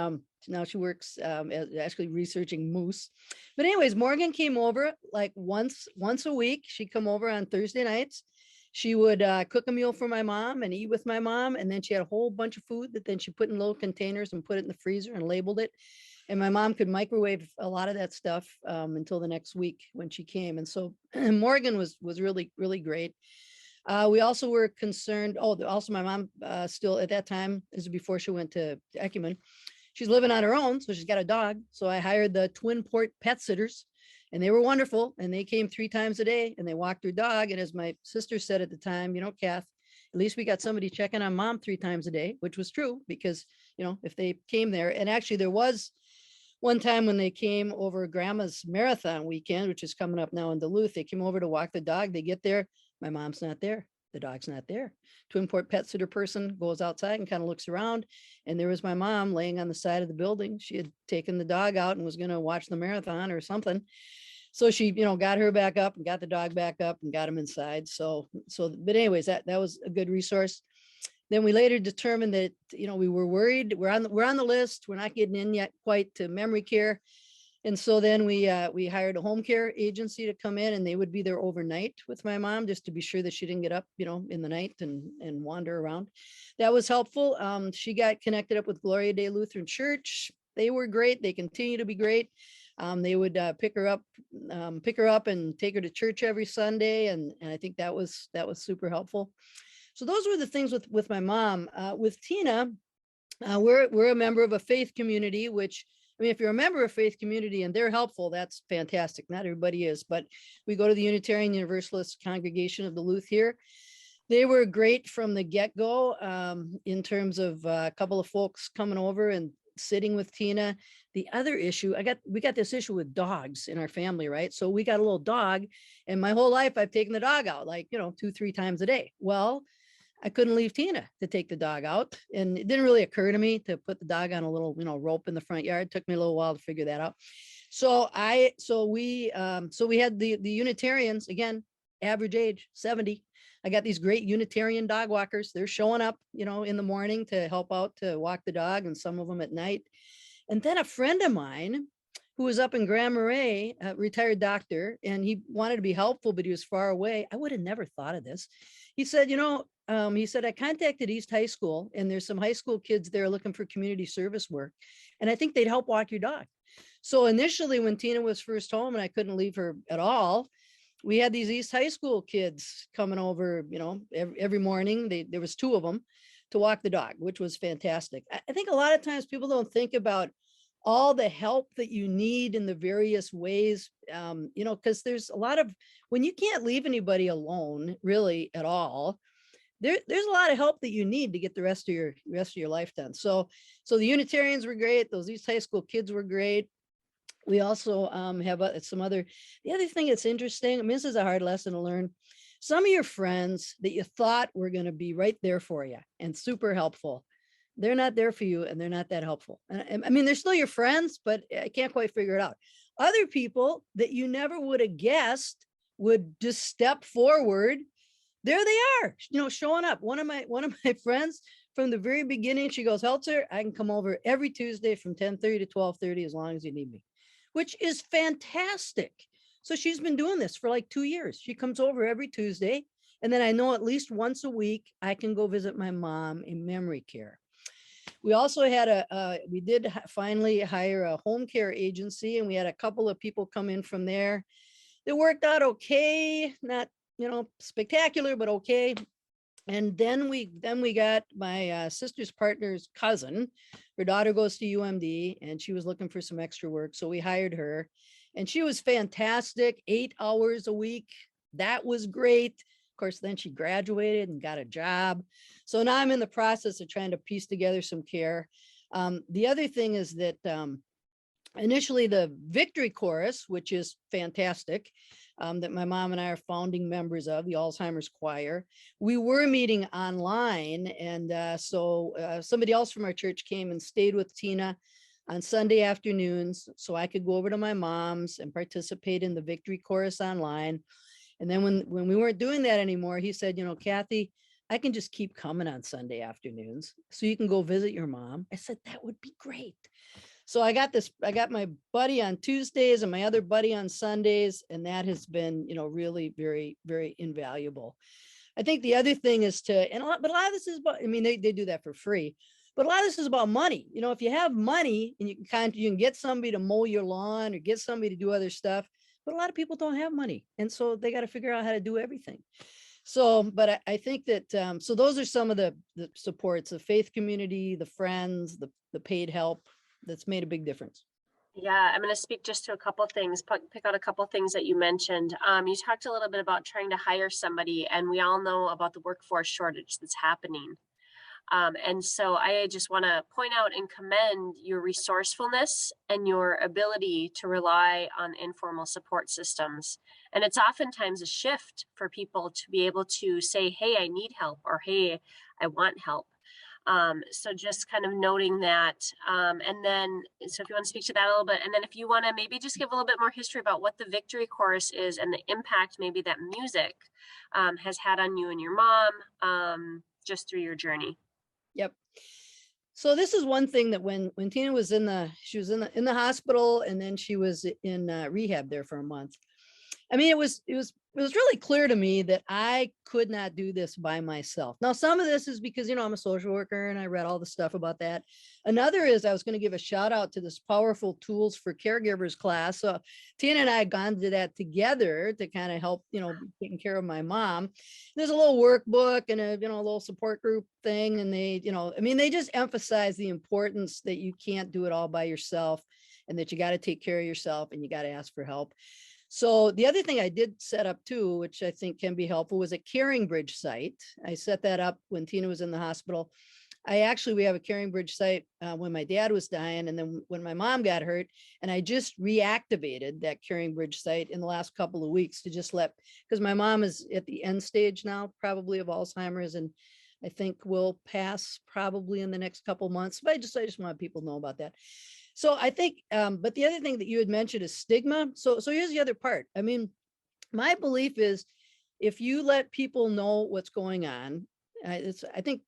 works as actually researching moose. But anyways, Morgan came over like once a week. She'd come over on Thursday nights. She would cook a meal for my mom and eat with my mom. And then she had a whole bunch of food that then she put in little containers and put it in the freezer and labeled it. And my mom could microwave a lot of that stuff until the next week when she came. And so Morgan was really, really great. We also were concerned. Oh, also my mom still at that time, this is before she went to Ecumen, she's living on her own. So she's got a dog. So I hired the Twin Port pet sitters, and they were wonderful. And they came 3 times a day and they walked her dog. And as my sister said at the time, Kath, at least we got somebody checking on mom 3 times a day, which was true because, if they came there, and actually there was one time when they came over grandma's marathon weekend, which is coming up now in Duluth, they came over to walk the dog. They get there. My mom's not there. The dog's not there. Twin Port pet sitter person goes outside and kind of looks around. And there was my mom laying on the side of the building. She had taken the dog out and was going to watch the marathon or something. So she, got her back up and got the dog back up and got him inside. But anyways, that was a good resource. Then we later determined that, we were worried. We're on the list. We're not getting in yet quite to memory care. And so then we hired a home care agency to come in, and they would be there overnight with my mom just to be sure that she didn't get up, in the night and wander around. That was helpful. She got connected up with Gloria Day Lutheran Church. They were great. They continue to be great. They would pick her up and take her to church every Sunday. And I think that was super helpful. So those were the things with my mom. With Tina, we're a member of a faith community, which, if you're a member of faith community and they're helpful, that's fantastic. Not everybody is, but we go to the Unitarian Universalist Congregation of Duluth here. They were great from the get-go in terms of a couple of folks coming over and sitting with Tina. The other issue, we got this issue with dogs in our family, right? So we got a little dog, and my whole life I've taken the dog out 2-3 times a day. Well, I couldn't leave Tina to take the dog out. And it didn't really occur to me to put the dog on a little, rope in the front yard. It took me a little while to figure that out. So we had the Unitarians, again, average age 70. I got these great Unitarian dog walkers. They're showing up, in the morning to help out to walk the dog, and some of them at night. And then a friend of mine who was up in Grand Marais, a retired doctor, and he wanted to be helpful, but he was far away. I would have never thought of this. He said, I contacted East High School, and there's some high school kids there looking for community service work, and I think they'd help walk your dog. So initially, when Tina was first home and I couldn't leave her at all, we had these East High School kids coming over, every morning. There was 2 of them to walk the dog, which was fantastic. I think a lot of times people don't think about all the help that you need in the various ways, because there's a lot of, when you can't leave anybody alone really at all, there's a lot of help that you need to get the rest of your life done. So the Unitarians were great. Those East High School kids were great. We also have the other thing that's interesting. This is a hard lesson to learn. some of your friends that you thought were going to be right there for you and super helpful, they're not there for you and they're not that helpful. And I mean, they're still your friends, but I can't quite figure it out. Other people that you never would have guessed would just step forward. There they are, showing up. One of my friends from the very beginning, she goes, Heltzer, I can come over every Tuesday from 10:30 to 12:30 as long as you need me, which is fantastic. So she's been doing this for like 2 years. She comes over every Tuesday. And then I know at least once a week, I can go visit my mom in memory care. We also had we did finally hire a home care agency, and we had a couple of people come in from there. It worked out okay, not, spectacular, but okay. And then we got my sister's partner's cousin. Her daughter goes to UMD and she was looking for some extra work. So we hired her and she was fantastic, 8 hours a week. That was great. Of course, then she graduated and got a job. So now I'm in the process of trying to piece together some care. The other thing is that initially the Victory Chorus, which is fantastic, that my mom and I are founding members of, the Alzheimer's Choir. We were meeting online, and so somebody else from our church came and stayed with Tina on Sunday afternoons so I could go over to my mom's and participate in the Victory Chorus online. And then when we weren't doing that anymore, he said, Kathy, I can just keep coming on Sunday afternoons so you can go visit your mom. I said, that would be great. So I got my buddy on Tuesdays and my other buddy on Sundays, and that has been, really very, very invaluable. I think the other thing is but a lot of this is about, they do that for free, but a lot of this is about money. If you have money and you can get somebody to mow your lawn or get somebody to do other stuff, but a lot of people don't have money. And so they got to figure out how to do everything. So, but I think that, so those are some of the supports, the faith community, the friends, the paid help. That's made a big difference.
Yeah, I'm going to speak just to a couple of things, pick out a couple of things that you mentioned. You talked a little bit about trying to hire somebody, and we all know about the workforce shortage that's happening. And so I just want to point out and commend your resourcefulness and your ability to rely on informal support systems. And it's oftentimes a shift for people to be able to say, hey, I need help, or hey, I want help. So just kind of noting that, and then, so if you want to speak to that a little bit, and then if you want to maybe just give a little bit more history about what the Victory Chorus is and the impact maybe that music has had on you and your mom just through your journey.
Yep. So this is one thing that when Tina was in the hospital, and then she was in rehab there for a month. It was really clear to me that I could not do this by myself. Now, some of this is because, I'm a social worker and I read all the stuff about that. Another is I was going to give a shout out to this Powerful Tools for Caregivers class. So Tina and I had gone to that together to kind of help, taking care of my mom. There's a little workbook and a little support group thing. And they, they just emphasize the importance that you can't do it all by yourself and that you got to take care of yourself and you got to ask for help. So the other thing I did set up too, which I think can be helpful, was a Caring Bridge site. I set that up when Tina was in the hospital. We have a Caring Bridge site when my dad was dying, and then when my mom got hurt, and I just reactivated that Caring Bridge site in the last couple of weeks to just because my mom is at the end stage now, probably of Alzheimer's, and I think will pass probably in the next couple of months. But I just want people to know about that. So I think, but the other thing that you had mentioned is stigma. So here's the other part. My belief is if you let people know what's going on, I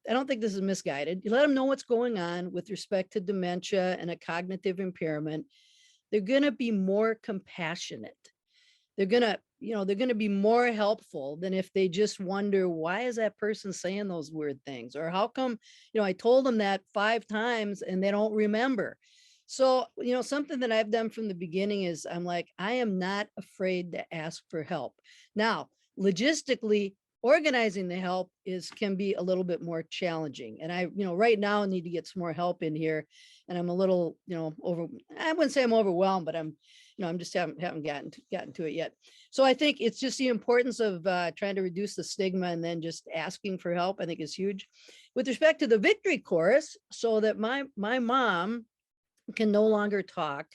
don't think this is misguided. You let them know what's going on with respect to dementia and a cognitive impairment, they're going to be more compassionate. They're going to be more helpful than if they just wonder, why is that person saying those weird things? Or how come, I told them that 5 times and they don't remember. So, something that I've done from the beginning is I am not afraid to ask for help. Now, logistically, organizing the help can be a little bit more challenging. And I, right now need to get some more help in here. And I'm a little, I wouldn't say I'm overwhelmed, but I'm just haven't gotten to it yet. So I think it's just the importance of trying to reduce the stigma and then just asking for help, I think is huge. With respect to the Victory Chorus, so that my mom can no longer talk,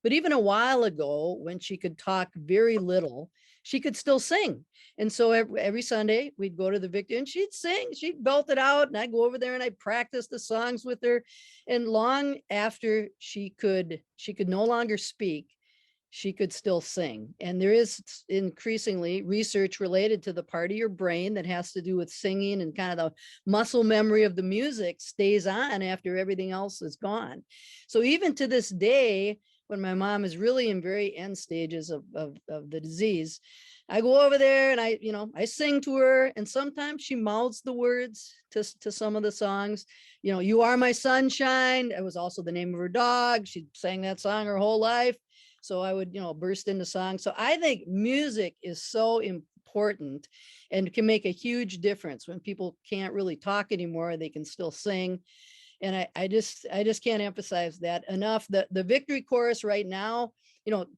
but even a while ago when she could talk very little, she could still sing. And so every Sunday we'd go to the Victory and she'd sing, she'd belt it out, and I'd go over there and I'd practice the songs with her. And long after she could no longer speak, she could still sing. And there is increasingly research related to the part of your brain that has to do with singing, and kind of the muscle memory of the music stays on after everything else is gone. So even to this day, when my mom is really in very end stages of the disease, I go over there and I sing to her, and sometimes she mouths the words to some of the songs. You Are My Sunshine. It was also the name of her dog. She sang that song her whole life. So I would, burst into song. So I think music is so important and can make a huge difference. When people can't really talk anymore, they can still sing. And I just can't emphasize that enough. The Victory Chorus right now,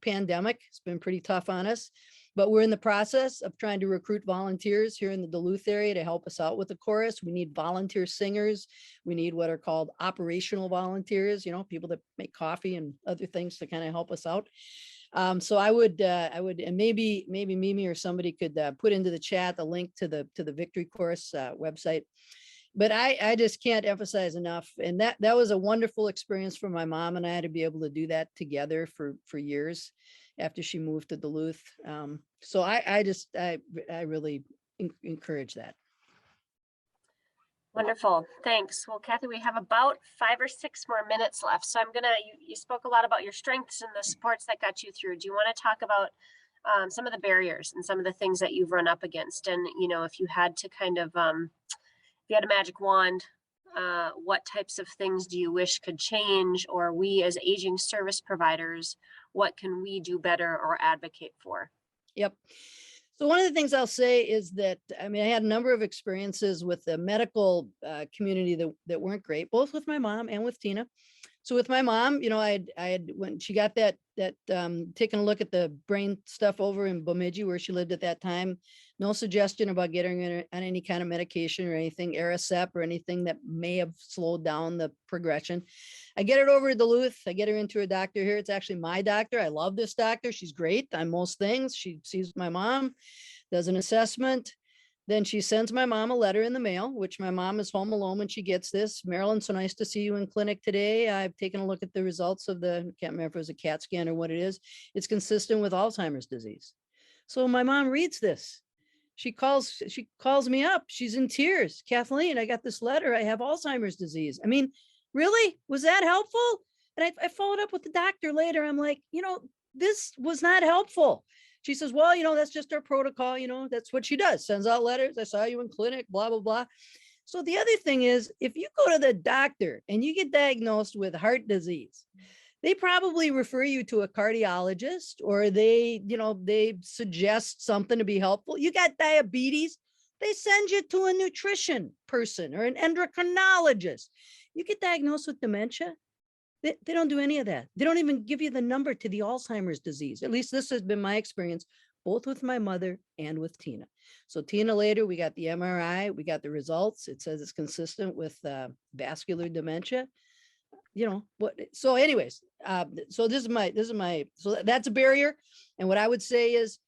pandemic, it's been pretty tough on us, but we're in the process of trying to recruit volunteers here in the Duluth area to help us out with the chorus. We need volunteer singers. We need what are called operational volunteers, people that make coffee and other things to kind of help us out. So I would, and maybe Mimi or somebody could put into the chat the link to the Victory Chorus website. But I just can't emphasize enough. And that was a wonderful experience for my mom and I to be able to do that together for years after she moved to Duluth. So I really encourage that.
Wonderful. Thanks. Well, Kathy, we have about 5 or 6 more minutes left. So you spoke a lot about your strengths and the supports that got you through. Do you want to talk about some of the barriers and some of the things that you've run up against? And, if you had to kind of, if you had a magic wand, what types of things do you wish could change? Or we as aging service providers, what can we do better or advocate for?
Yep. So one of the things I'll say is that, I had a number of experiences with the medical community that weren't great, both with my mom and with Tina. So with my mom, I had when she got that taking a look at the brain stuff over in Bemidji where she lived at that time, no suggestion about getting her on any kind of medication or anything, Aricept or anything that may have slowed down the progression. I get it over to Duluth. I get her into a doctor here. It's actually my doctor. I love this doctor. She's great on most things. She sees my mom, does an assessment. Then she sends my mom a letter in the mail, which my mom is home alone when she gets this. Marilyn, so nice to see you in clinic today. I've taken a look at the results of I can't remember if it was a CAT scan or what it is. It's consistent with Alzheimer's disease. So my mom reads this. She calls me up. She's in tears. Kathleen, I got this letter. I have Alzheimer's disease. Really? Was that helpful? And I followed up with the doctor later. I'm like, this was not helpful. She says, well, that's just our protocol. That's what she does. Sends out letters. I saw you in clinic, blah, blah, blah. So the other thing is, if you go to the doctor and you get diagnosed with heart disease, they probably refer you to a cardiologist, or they suggest something to be helpful. You got diabetes, they send you to a nutrition person or an endocrinologist. You get diagnosed with dementia, they don't do any of that. They don't even give you the number to the Alzheimer's disease. At least this has been my experience, both with my mother and with Tina. So Tina later, we got the MRI, we got the results. It says it's consistent with vascular dementia. So anyways, so this is my, so that's a barrier. And what I would say is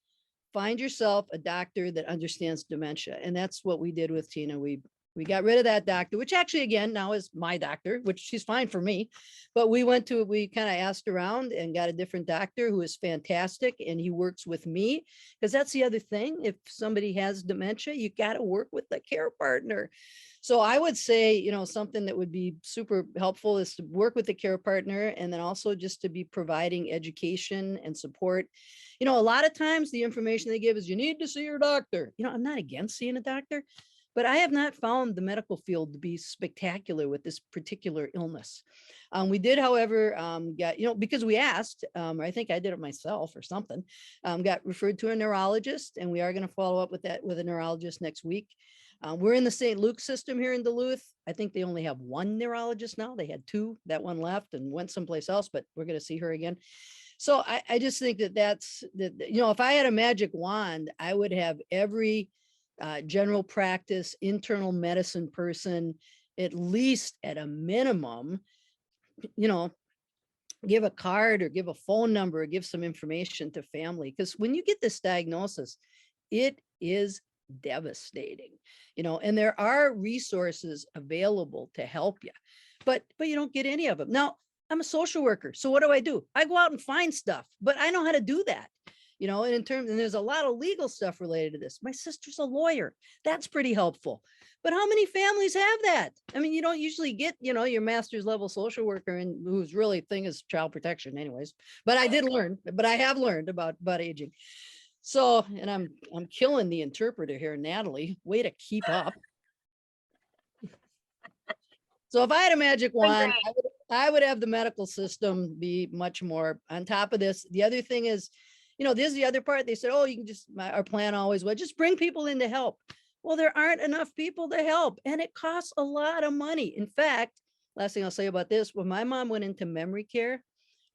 find yourself a doctor that understands dementia. And that's what we did with Tina. We got rid of that doctor, which actually, again, now is my doctor, which she's fine for me. But we kind of asked around and got a different doctor who is fantastic. And he works with me, because that's the other thing. If somebody has dementia, you got to work with the care partner. So I would say, something that would be super helpful is to work with the care partner, and then also just to be providing education and support. A lot of times the information they give is you need to see your doctor. I'm not against seeing a doctor, but I have not found the medical field to be spectacular with this particular illness. We did, however, because we asked, I think I did it myself or something, got referred to a neurologist, and we are going to follow up with a neurologist next week. We're in the St. Luke system here in Duluth. I think they only have one neurologist now. They had 2, that one left and went someplace else, but we're going to see her again. So I just think that's if I had a magic wand, I would have every general practice, internal medicine person, at least at a minimum, give a card or give a phone number or give some information to family. Because when you get this diagnosis, it is devastating, and there are resources available to help you, but you don't get any of them. Now, I'm a social worker. So what do? I go out and find stuff, but I know how to do that. And there's a lot of legal stuff related to this. My sister's a lawyer. That's pretty helpful. But how many families have that? I mean, you don't usually get, your master's level social worker and whose really thing is child protection anyways. But I have learned about aging. So, and I'm killing the interpreter here, Natalie. Way to keep up. So if I had a magic wand, I would have the medical system be much more on top of this. The other thing is, this is the other part. They said, oh, you can our plan always was just bring people in to help. Well, there aren't enough people to help, and it costs a lot of money. In fact, last thing I'll say about this, when my mom went into memory care,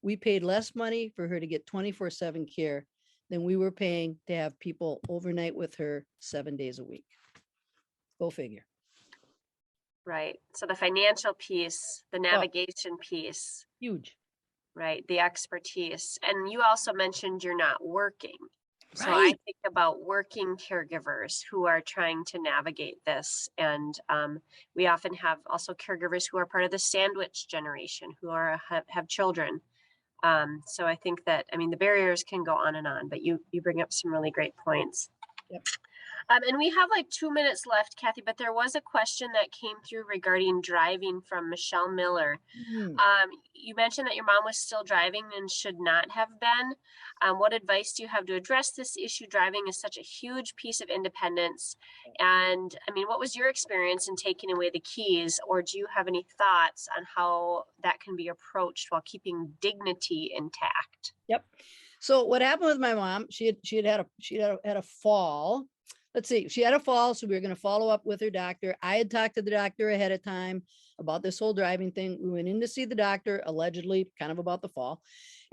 we paid less money for her to get 24/7 care than we were paying to have people overnight with her 7 days a week. Go figure.
Right. So the financial piece, the navigation piece.
Huge.
Right. The expertise. And you also mentioned you're not working. So I
Right.
think about working caregivers who are trying to navigate this. And we often have also caregivers who are part of the sandwich generation who have children. So I think that, the barriers can go on and on, but you bring up some really great points.
Yep.
And we have like 2 minutes left, Kathy, but there was a question that came through regarding driving from Michelle Miller. You mentioned that your mom was still driving and should not have been. What advice do you have to address this issue? Driving is such a huge piece of independence. And what was your experience in taking away the keys, or do you have any thoughts on how that can be approached while keeping dignity intact?
Yep. So what happened with my mom, she had a fall. Let's see, she had a fall. So we were going to follow up with her doctor. I had talked to the doctor ahead of time about this whole driving thing. We went in to see the doctor, allegedly kind of about the fall.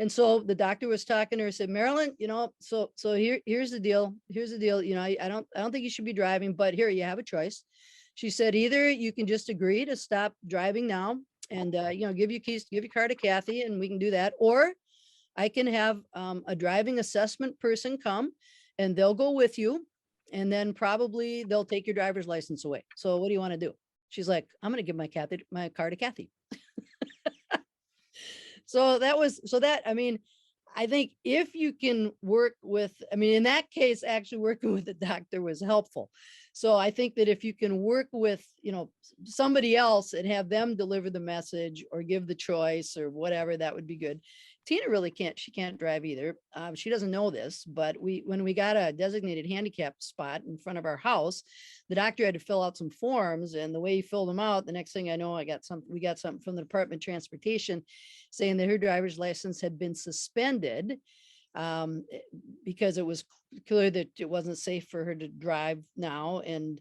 And so the doctor was talking to her, said, Marilyn, so here's the deal. I don't think you should be driving, but here you have a choice. She said, either you can just agree to stop driving now and, give your keys, give your car to Kathy, and we can do that. Or I can have a driving assessment person come and they'll go with you. And then probably they'll take your driver's license away. So what do you want to do? She's like, I'm going to give my car to Kathy. I think if you can work with, in that case, actually working with the doctor was helpful. So I think that if you can work with, somebody else and have them deliver the message or give the choice or whatever, that would be good. Tina really she can't drive either. She doesn't know this, but when we got a designated handicap spot in front of our house, the doctor had to fill out some forms, and the way he filled them out, the next thing I know, we got something from the Department of Transportation saying that her driver's license had been suspended because it was clear that it wasn't safe for her to drive now. And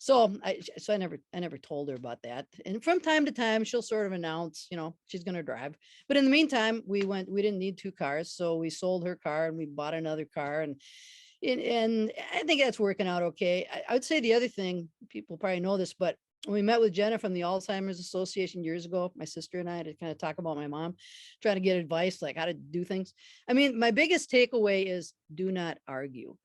so I never told her about that. And from time to time, she'll sort of announce, she's going to drive. But in the meantime, we didn't need 2 cars. So we sold her car and we bought another car. And I think that's working out okay. I would say the other thing, people probably know this, but when we met with Jenna from the Alzheimer's Association years ago, my sister and I, to kind of talk about my mom, trying to get advice, like how to do things. My biggest takeaway is do not argue.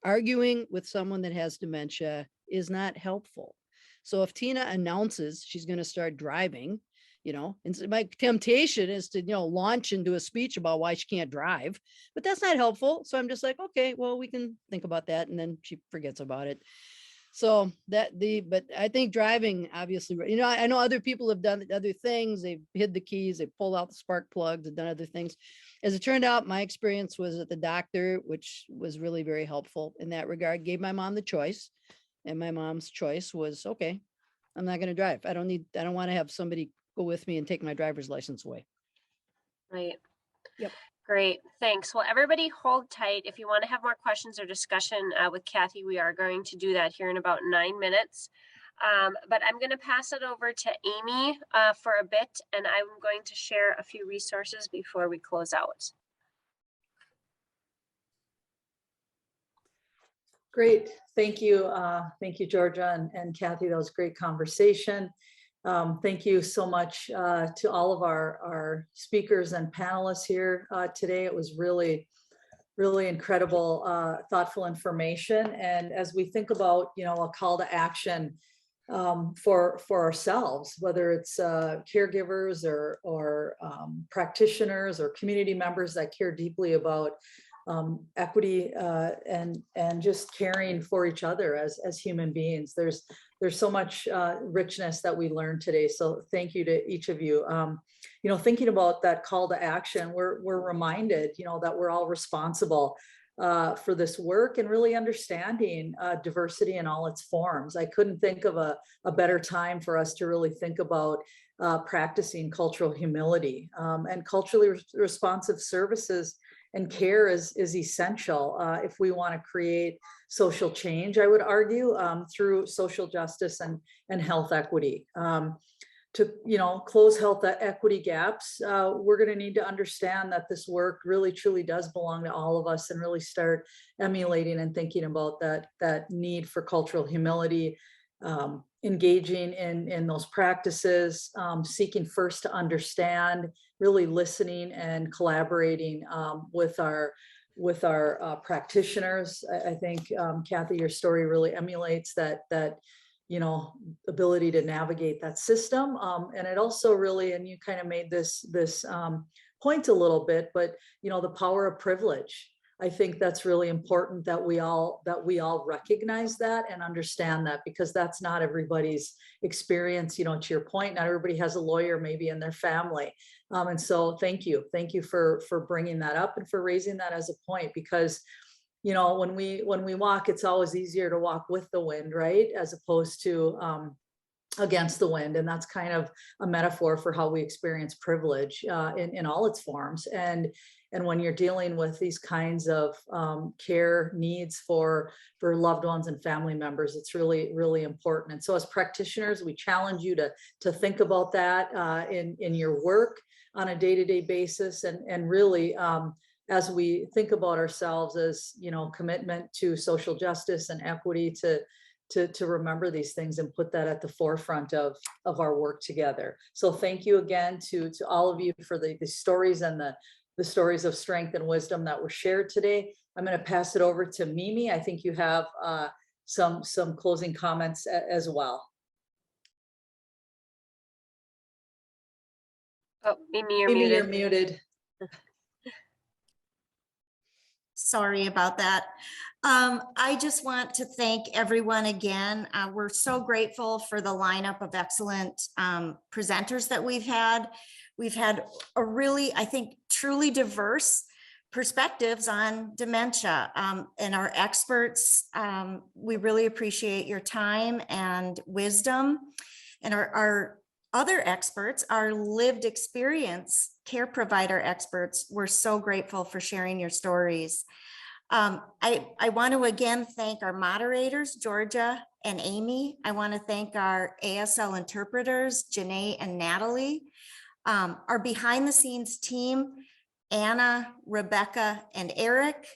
Arguing with someone that has dementia is not helpful. So if Tina announces she's going to start driving, and so my temptation is to, launch into a speech about why she can't drive, but that's not helpful. So I'm just like, okay, well, we can think about that. And then she forgets about it. So but I think driving, obviously, I know other people have done other things. They've hid the keys, they pulled out the spark plugs, and done other things. As it turned out, my experience was at the doctor, which was really very helpful in that regard, gave my mom the choice. And my mom's choice was, okay, I'm not going to drive. I don't want to have somebody go with me and take my driver's license away.
Right.
Yep.
Great. Thanks. Well, everybody hold tight. If you want to have more questions or discussion with Kathy, we are going to do that here in about 9 minutes. But I'm going to pass it over to Amy for a bit, and I'm going to share a few resources before we close out.
Great. Thank you. Thank you, Georgia and Kathy. That was a great conversation. Thank you so much to all of our speakers and panelists here today. It was really incredible, thoughtful information. And as we think about, a call to action for ourselves, whether it's caregivers or practitioners or community members that care deeply about equity and just caring for each other as human beings. There's so much richness that we learned today. So thank you to each of you. Thinking about that call to action, we're reminded, that we're all responsible for this work and really understanding diversity in all its forms. I couldn't think of a better time for us to really think about practicing cultural humility and culturally responsive services and care is essential if we want to create social change, I would argue, through social justice and health equity. To close health equity gaps, we're going to need to understand that this work really truly does belong to all of us, and really start emulating and thinking about that need for cultural humility, engaging in those practices, seeking first to understand, really listening and collaborating with our practitioners. I think Kathy, your story really emulates that ability to navigate that system. And it also really, and you kind of made this point a little bit, but the power of privilege. I think that's really important that we all recognize that and understand that, because that's not everybody's experience. To your point, not everybody has a lawyer maybe in their family. And so thank you for bringing that up and for raising that as a point, because when we walk, it's always easier to walk with the wind, right? As opposed to against the wind. And that's kind of a metaphor for how we experience privilege in all its forms. And when you're dealing with these kinds of care needs for loved ones and family members, it's really, really important. And so as practitioners, we challenge you to think about that in your work on a day-to-day basis, and really as we think about ourselves as, commitment to social justice and equity, to remember these things and put that at the forefront of our work together. So thank you again to all of you for the stories and the stories of strength and wisdom that were shared today. I'm going to pass it over to Mimi. I think you have some closing comments as well.
Oh, Mimi, you're
Mimi,
muted.
you're muted.
Sorry about that. I just want to thank everyone again. We're so grateful for the lineup of excellent presenters that we've had. We've had a really, I think, truly diverse perspectives on dementia, and our experts. We really appreciate your time and wisdom, and our other experts, our lived experience care provider experts. We're so grateful for sharing your stories. I want to again thank our moderators, Georgia and Amy. I want to thank our ASL interpreters, Janae and Natalie, our behind the scenes team, Anna, Rebecca, and Eric.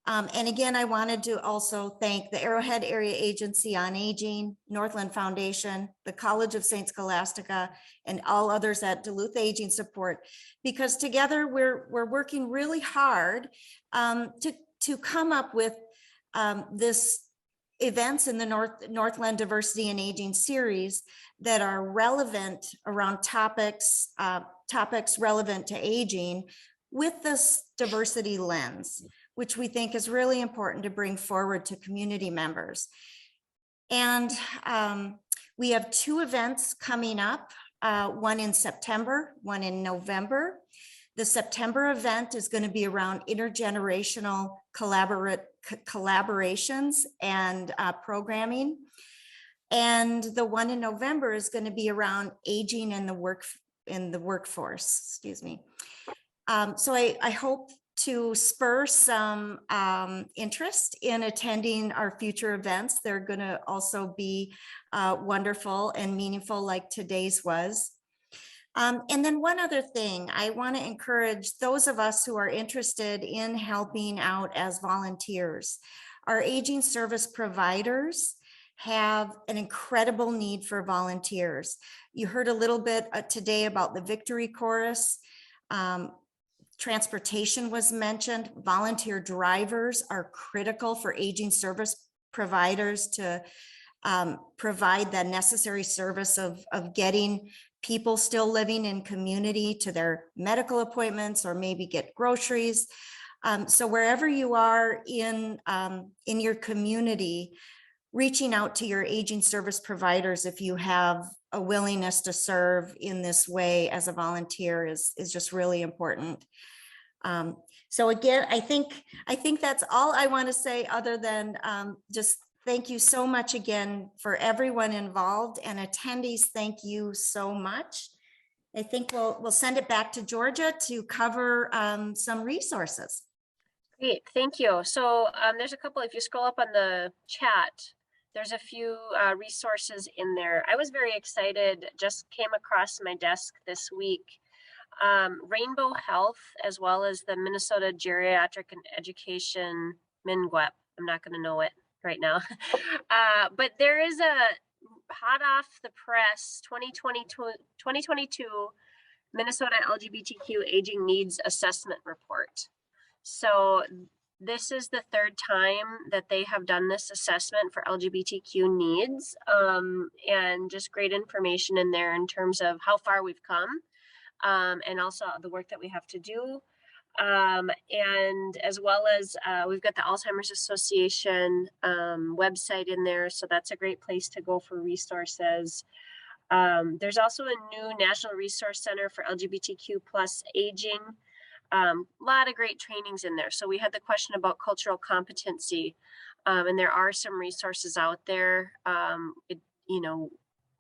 And again, I wanted to also thank the Arrowhead Area Agency on Aging, Northland Foundation, the College of St. Scholastica, and all others at Duluth Aging Support, because together we're working really hard to come up with this events in the Northland Diversity and Aging series that are relevant around topics relevant to aging with this diversity lens, which we think is really important to bring forward to community members. And we have two events coming up, one in September, one in November. The September event is going to be around intergenerational collaborations and programming. And the one in November is going to be around aging in the workforce, excuse me. So I hope to spur some interest in attending our future events. They're going to also be wonderful and meaningful, like today's was. And then one other thing, I want to encourage those of us who are interested in helping out as volunteers. Our aging service providers have an incredible need for volunteers. You heard a little bit today about the Victory Chorus. Transportation was mentioned. Volunteer drivers are critical for aging service providers to provide the necessary service of getting people still living in community to their medical appointments or maybe get groceries. So wherever you are in your community, reaching out to your aging service providers if you have a willingness to serve in this way as a volunteer is just really important. So again, I think that's all I want to say, other than just thank you so much again for everyone involved, and attendees, thank you so much. I think we'll send it back to Georgia to cover some resources.
Great, thank you. So there's a couple, if you scroll up on the chat, there's a few resources in there. I was very excited, just came across my desk this week. Rainbow Health, as well as the Minnesota Geriatric and Education, MINGWEP. I'm not going to know it right now. But there is a hot off the press 2022 Minnesota LGBTQ Aging Needs Assessment Report. So this is the third time that they have done this assessment for LGBTQ needs, and just great information in there in terms of how far we've come, and also the work that we have to do. And as well as we've got the Alzheimer's Association website in there. So that's a great place to go for resources. There's also a new National Resource Center for LGBTQ plus aging. A lot of great trainings in there. So we had the question about cultural competency, and there are some resources out there.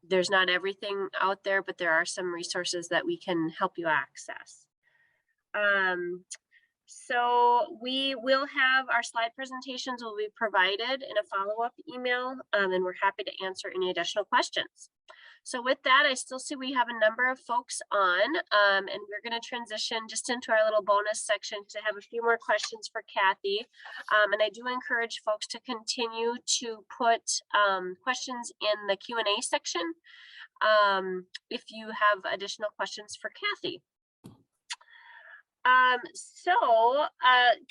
There's not everything out there, but there are some resources that we can help you access. So we will have our slide presentations will be provided in a follow-up email, and we're happy to answer any additional questions. So with that, I still see we have a number of folks on, and we're going to transition just into our little bonus section to have a few more questions for Kathy. And I do encourage folks to continue to put questions in the Q&A section if you have additional questions for Kathy.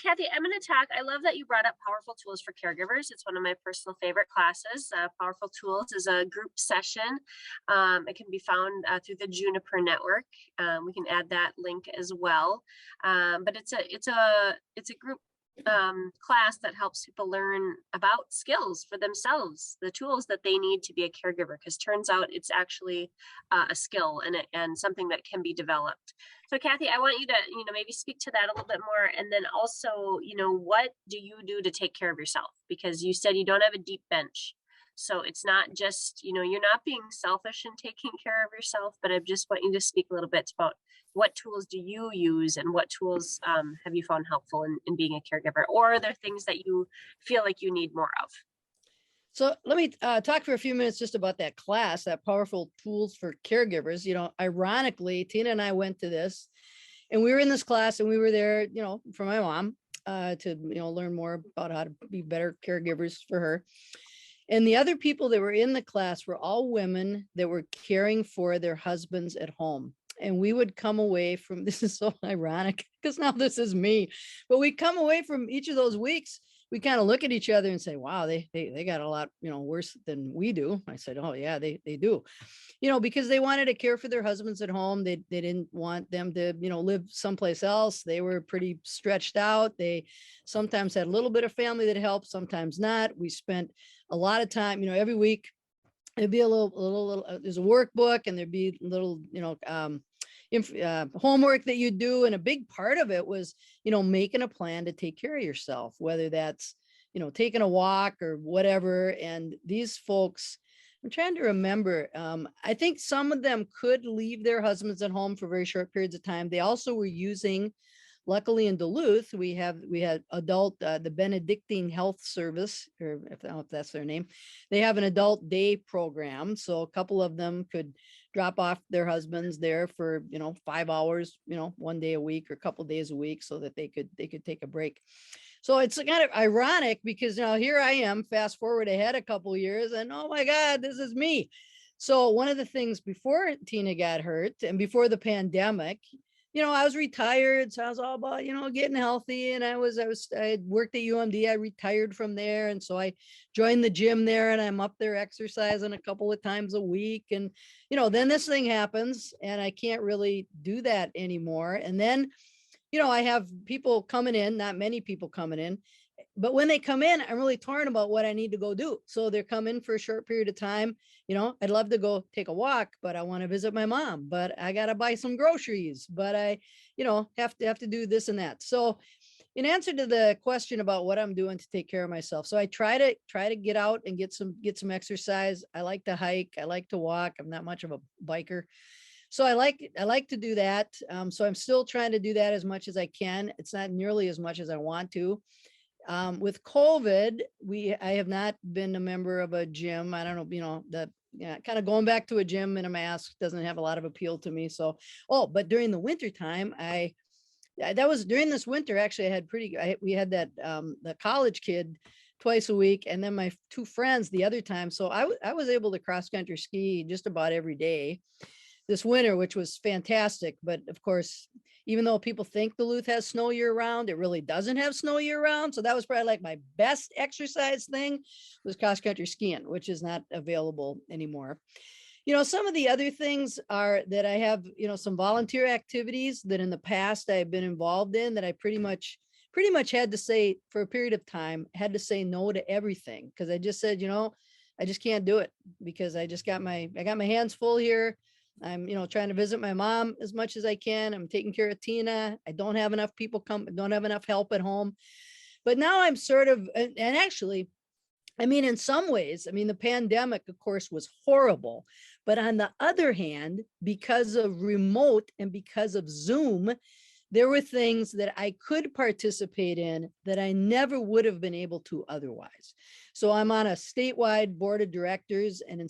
Kathy, I'm going to talk. I love that you brought up Powerful Tools for Caregivers. It's one of my personal favorite classes. Powerful Tools is a group session. It can be found through the Juniper Network. We can add that link as well. But it's a group class that helps people learn about skills for themselves, the tools that they need to be a caregiver, because turns out it's actually a skill and something that can be developed. So Kathy, I want you to, maybe speak to that a little bit more. And then also, what do you do to take care of yourself? Because you said you don't have a deep bench. So it's not just, you're not being selfish in taking care of yourself, but I just want you to speak a little bit about what tools do you use and what tools have you found helpful in being a caregiver, or are there things that you feel like you need more of?
So let me talk for a few minutes just about that class, that Powerful Tools for Caregivers. Ironically, Tina and I went to this, and we were in this class, and we were there, for my mom to, learn more about how to be better caregivers for her. And the other people that were in the class were all women that were caring for their husbands at home. And we would come away from, this is so ironic because now this is me, but we come away from each of those weeks, we kind of look at each other and say, wow, they got a lot, worse than we do. I said, oh yeah, they do, because they wanted to care for their husbands at home. They didn't want them to, live someplace else. They were pretty stretched out. They sometimes had a little bit of family that helped, sometimes not. We spent a lot of time, every week, there'd be a little there's a workbook, and there'd be little, homework that you do. And a big part of it was, making a plan to take care of yourself, whether that's, taking a walk or whatever. And these folks, I'm trying to remember, I think some of them could leave their husbands at home for very short periods of time. They also were using, luckily in Duluth, we had adult, the Benedictine Health Service, or if that's their name, they have an adult day program. So a couple of them could drop off their husbands there for, 5 hours, one day a week or a couple of days a week, so that they could take a break. So it's kind of ironic because now here I am, fast forward ahead a couple of years, and oh my God, this is me. So one of the things before Tina got hurt and before the pandemic, I was retired. So I was all about, getting healthy. And I had worked at UMD. I retired from there. And so I joined the gym there, and I'm up there exercising a couple of times a week. And, then this thing happens and I can't really do that anymore. And then, I have people coming in, not many people coming in, but when they come in, I'm really torn about what I need to go do. So they're coming for a short period of time. I'd love to go take a walk, but I want to visit my mom, but I got to buy some groceries, but I, have to do this and that. So in answer to the question about what I'm doing to take care of myself. So I try to get out and get some exercise. I like to hike. I like to walk. I'm not much of a biker. So I like to do that. So I'm still trying to do that as much as I can. It's not nearly as much as I want to. With COVID, I have not been a member of a gym. I don't know, kind of going back to a gym in a mask doesn't have a lot of appeal to me. So, but during the winter time, that was during this winter, actually, we had that, the college kid twice a week, and then my two friends the other time. So I was able to cross country ski just about every day this winter, which was fantastic. But of course, even though people think Duluth has snow year round, it really doesn't have snow year round. So that was probably like my best exercise thing was cross country skiing, which is not available anymore. Some of the other things are that I have, some volunteer activities that in the past I've been involved in that I pretty much had to say for a period of time, had to say no to everything. Cause I just said, I just can't do it because I got my hands full here. I'm, trying to visit my mom as much as I can. I'm taking care of Tina. I don't have enough people don't have enough help at home. But now I'm sort of, and actually, in some ways, the pandemic, of course, was horrible. But on the other hand, because of remote and because of Zoom, there were things that I could participate in that I never would have been able to otherwise. So I'm on a statewide board of directors, and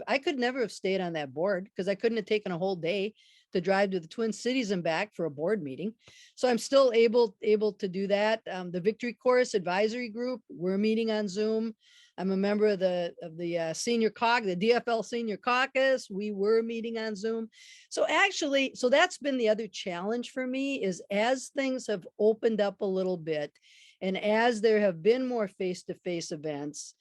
I could never have stayed on that board because I couldn't have taken a whole day to drive to the Twin Cities and back for a board meeting. So I'm still able to do that. The Victory Course Advisory Group, we're meeting on Zoom. I'm a member of the senior caucus, the DFL senior caucus. We were meeting on Zoom. So that's been the other challenge for me is as things have opened up a little bit and as there have been more face-to-face events,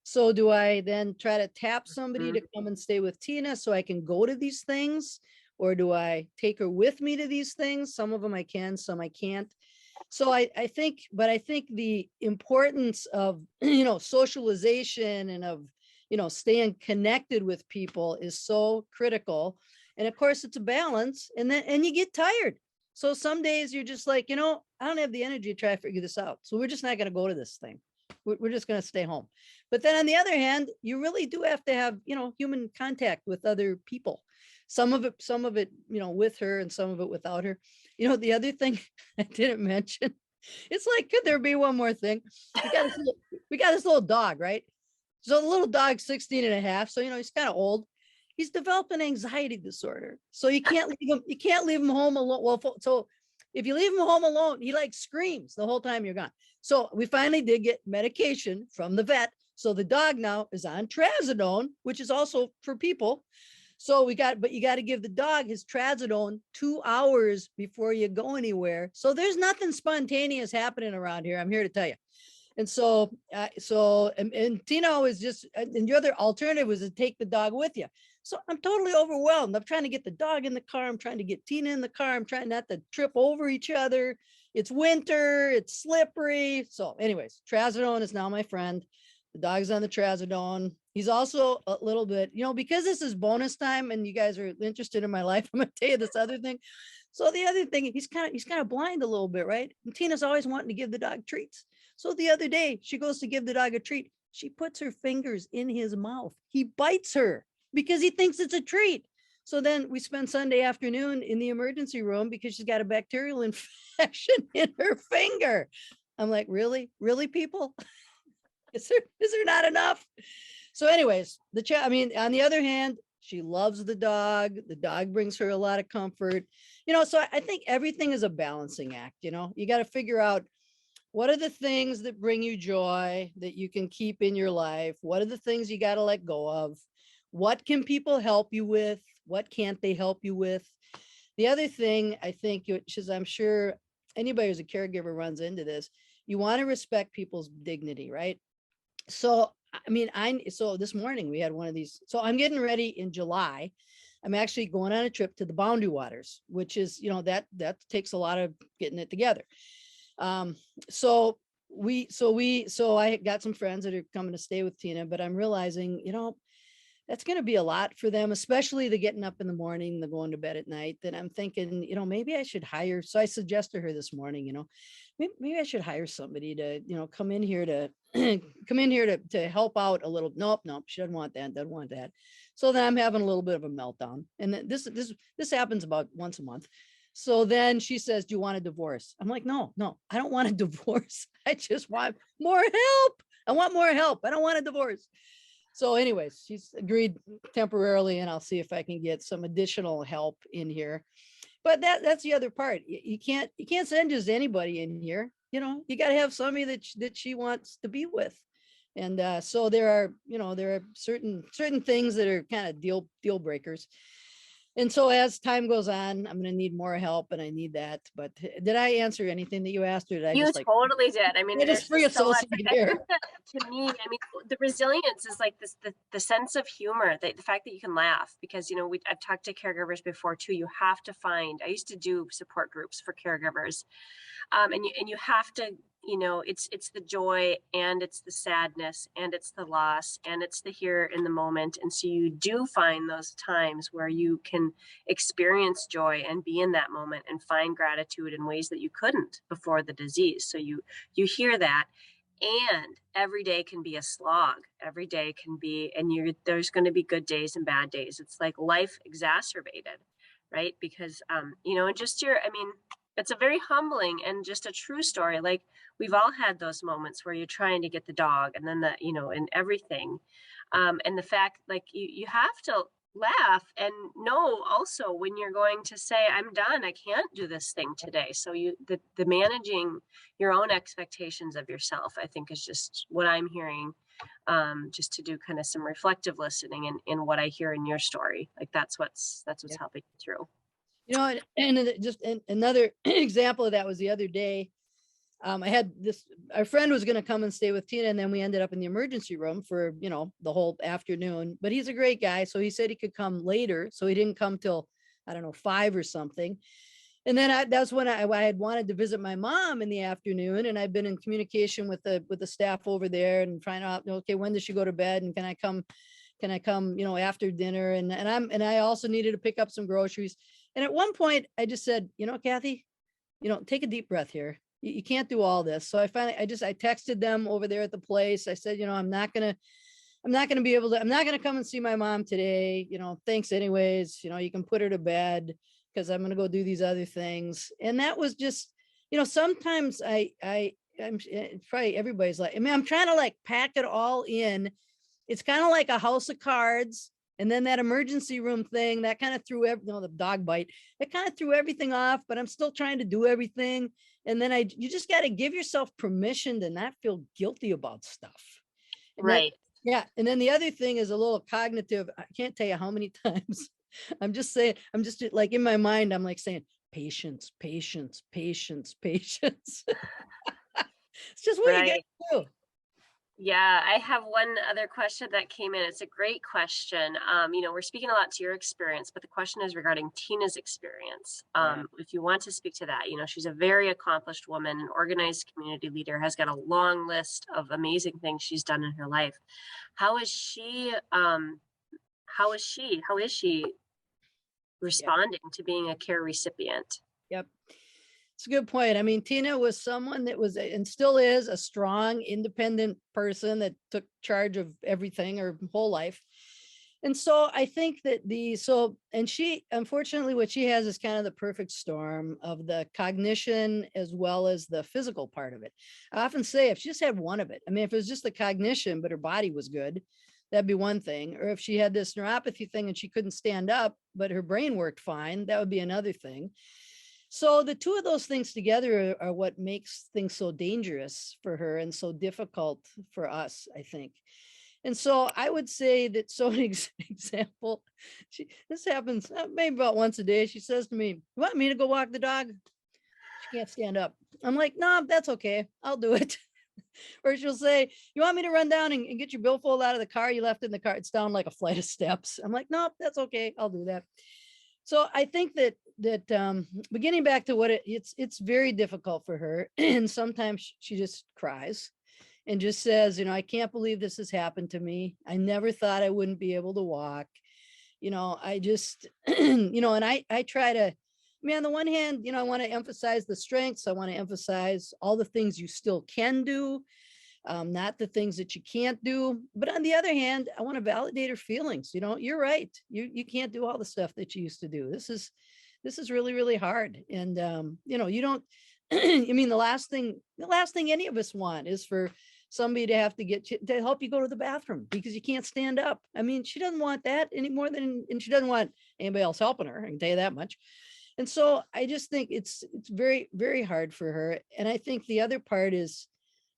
so do I then try to tap somebody to come and stay with Tina so I can go to these things? Or do I take her with me to these things? Some of them I can, some I can't. So I think the importance of, socialization and of, staying connected with people is so critical. And of course it's a balance and you get tired. So some days you're just like, I don't have the energy to try to figure this out. So we're just not going to go to this thing. We're just going to stay home. But then on the other hand, you really do have to have, human contact with other people. Some of it, with her and some of it without her. The other thing I didn't mention, it's like, could there be one more thing? We got this little dog, right? So the little dog's 16 and a half. So, he's kind of old. He's developed an anxiety disorder. So you can't leave him home alone. Well, so if you leave him home alone, he like screams the whole time you're gone. So we finally did get medication from the vet. So the dog now is on trazodone, which is also for people. So but you got to give the dog his trazodone 2 hours before you go anywhere. So there's nothing spontaneous happening around here. I'm here to tell you. And so, and Tina was just, and the other alternative was to take the dog with you. So I'm totally overwhelmed. I'm trying to get the dog in the car. I'm trying to get Tina in the car. I'm trying not to trip over each other. It's winter, it's slippery. So anyways, trazodone is now my friend. The dog's on the trazodone. He's also a little bit, because this is bonus time and you guys are interested in my life, I'm gonna tell you this other thing. So the other thing, he's kind of blind a little bit, right? And Tina's always wanting to give the dog treats. So the other day she goes to give the dog a treat. She puts her fingers in his mouth. He bites her because he thinks it's a treat. So then we spend Sunday afternoon in the emergency room because she's got a bacterial infection in her finger. I'm like, really, people? Is there not enough? So anyways, on the other hand, she loves the dog. The dog brings her a lot of comfort, so I think everything is a balancing act. You got to figure out What are the things that bring you joy that you can keep in your life? What are the things you got to let go of? What can people help you with? What can't they help you with? The other thing I think, which is I'm sure anybody who's a caregiver runs into this, you want to respect people's dignity, right? So, I mean, so this morning we had one of these. So I'm getting ready in July. I'm actually going on a trip to the Boundary Waters, which is, that takes a lot of getting it together. So I got some friends that are coming to stay with Tina, but I'm realizing, that's going to be a lot for them, especially the getting up in the morning, the going to bed at night. That I'm thinking, maybe I should hire. So I suggested to her this morning, maybe I should hire somebody to, come in here to help out a little. Nope. She doesn't want that. So then I'm having a little bit of a meltdown. And then this happens about once a month. So then she says, do you want a divorce? I'm like, no, I don't want a divorce. I just want more help. I want more help. I don't want a divorce. So anyways, she's agreed temporarily, and I'll see if I can get some additional help in here. But that's the other part. You can't send just anybody in here. You got to have somebody that she wants to be with. And so there are certain things that are kind of deal breakers. And so as time goes on, I'm going to need more help, and I need that. But did I answer anything that you asked, or did I
You
just
totally did. I mean,
I just free associate here?
To me, I mean, the resilience is like this, the sense of humor, the fact that you can laugh, because, I've talked to caregivers before too. You have to find, I used to do support groups for caregivers. And you have to, it's the joy, and it's the sadness, and it's the loss, and it's the here in the moment. And so you do find those times where you can experience joy and be in that moment and find gratitude in ways that you couldn't before the disease. So you hear that. And every day can be a slog. Every day can be, and there's going to be good days and bad days. It's like life exacerbated, right? Because, and just it's a very humbling and just a true story. Like, we've all had those moments where you're trying to get the dog, and then and everything. And the fact, like, you have to laugh and know also when you're going to say, I'm done, I can't do this thing today. So the managing your own expectations of yourself, I think, is just what I'm hearing, just to do kind of some reflective listening in what I hear in your story. Like, that's what's helping you through.
And just another example of that was the other day. I had our friend was going to come and stay with Tina, and then we ended up in the emergency room for, the whole afternoon, but he's a great guy. So he said he could come later. So he didn't come till, I don't know, 5 or something. And then that's when I had wanted to visit my mom in the afternoon, and I've been in communication with the staff over there and trying out, okay, when does she go to bed, and can I come, after dinner? And I also needed to pick up some groceries. And at one point I just said, Kathy, take a deep breath here. You can't do all this. So I texted them over there at the place. I said, I'm not going to come and see my mom today. Thanks anyways. You can put her to bed because I'm going to go do these other things. And that was just, sometimes I'm probably everybody's like, I'm trying to like pack it all in. It's kind of like a house of cards. And then that emergency room thing that kind of threw the dog bite, it kind of threw everything off, but I'm still trying to do everything. And then you just got to give yourself permission to not feel guilty about stuff. And
right.
Yeah. And then the other thing is a little cognitive. I can't tell you how many times I'm just like in my mind, I'm like saying, patience, patience, patience, patience. It's just what you got to do.
Yeah, I have one other question that came in. It's a great question. We're speaking a lot to your experience, but the question is regarding Tina's experience. If you want to speak to that, she's a very accomplished woman, an organized community leader, has got a long list of amazing things she's done in her life. How is she responding to being a care recipient?
Yep. It's a good point. I mean, Tina was someone that was and still is a strong, independent person that took charge of everything her whole life. And so I think that she, unfortunately, what she has is kind of the perfect storm of the cognition as well as the physical part of it. I often say if she just had one of it, if it was just the cognition, but her body was good, that'd be one thing. Or if she had this neuropathy thing and she couldn't stand up, but her brain worked fine, that would be another thing. So the two of those things together are what makes things so dangerous for her and so difficult for us, I think. And so I would say that, so an example, this happens maybe about once a day. She says to me, "You want me to go walk the dog?" She can't stand up. I'm like, "No, that's okay. I'll do it." Or she'll say, "You want me to run down and get your billfold out of the car you left in the car? It's down like a flight of steps." I'm like, "No, that's okay. I'll do that." So I think that beginning back to what it's very difficult for her. And sometimes she just cries and just says, "I can't believe this has happened to me. I never thought I wouldn't be able to walk. I just," and I try to, on the one hand, I want to emphasize the strengths. I want to emphasize all the things you still can do, not the things that you can't do. But on the other hand, I want to validate her feelings. You're right. You can't do all the stuff that you used to do. This is really, really hard. And, you don't, the last thing any of us want is for somebody to have to to help you go to the bathroom because you can't stand up. She doesn't want that any more than, and she doesn't want anybody else helping her. I can tell you that much. And so I just think it's very, very hard for her. And I think the other part is,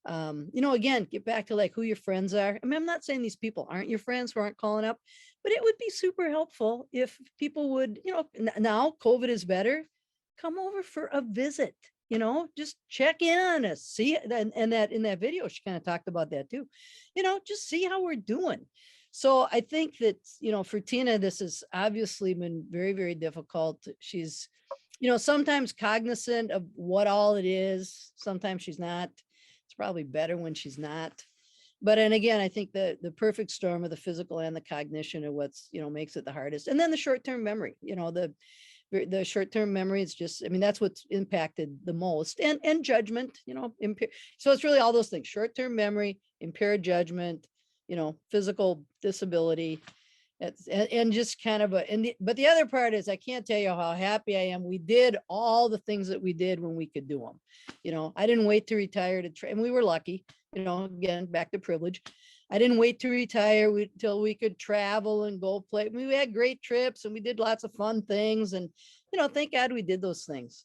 again, get back to like who your friends are. I'm not saying these people aren't your friends who aren't calling up, but it would be super helpful if people would, now COVID is better, come over for a visit, just check in on us, see, and that in that video, she kind of talked about that too, just see how we're doing. So I think that, for Tina, this has obviously been very, very difficult. She's, sometimes cognizant of what all it is. Sometimes she's not. It's probably better when she's not. But, and again, I think the perfect storm of the physical and the cognition are what's, makes it the hardest. And then the short-term memory, the short-term memory is just, that's what's impacted the most, and judgment, so it's really all those things: short-term memory, impaired judgment, physical disability. And just kind of but the other part is, I can't tell you how happy I am. We did all the things that we did when we could do them. I didn't wait to retire and we were lucky, again, back to privilege. I didn't wait to retire until we could travel and go play. We had great trips and we did lots of fun things. And, thank God we did those things,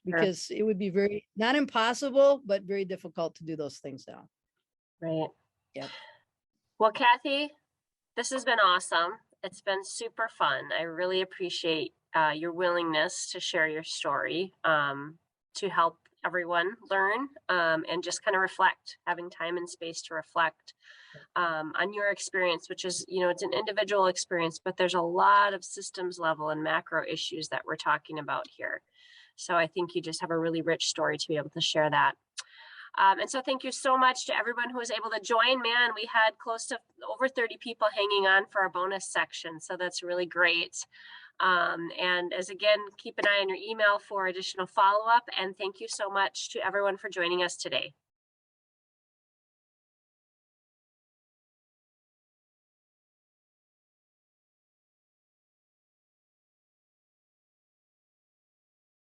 because it would be very, not impossible, but very difficult to do those things now.
Right.
Yep.
Well, Kathy, this has been awesome. It's been super fun. I really appreciate your willingness to share your story, to help everyone learn, and just kind of reflect, having time and space to reflect on your experience, which is, it's an individual experience, but there's a lot of systems level and macro issues that we're talking about here. So I think you just have a really rich story to be able to share that. And so thank you so much to everyone who was able to join. Man, we had close to over 30 people hanging on for our bonus section. So that's really great. And as again, keep an eye on your email for additional follow-up. And thank you so much to everyone for joining us today.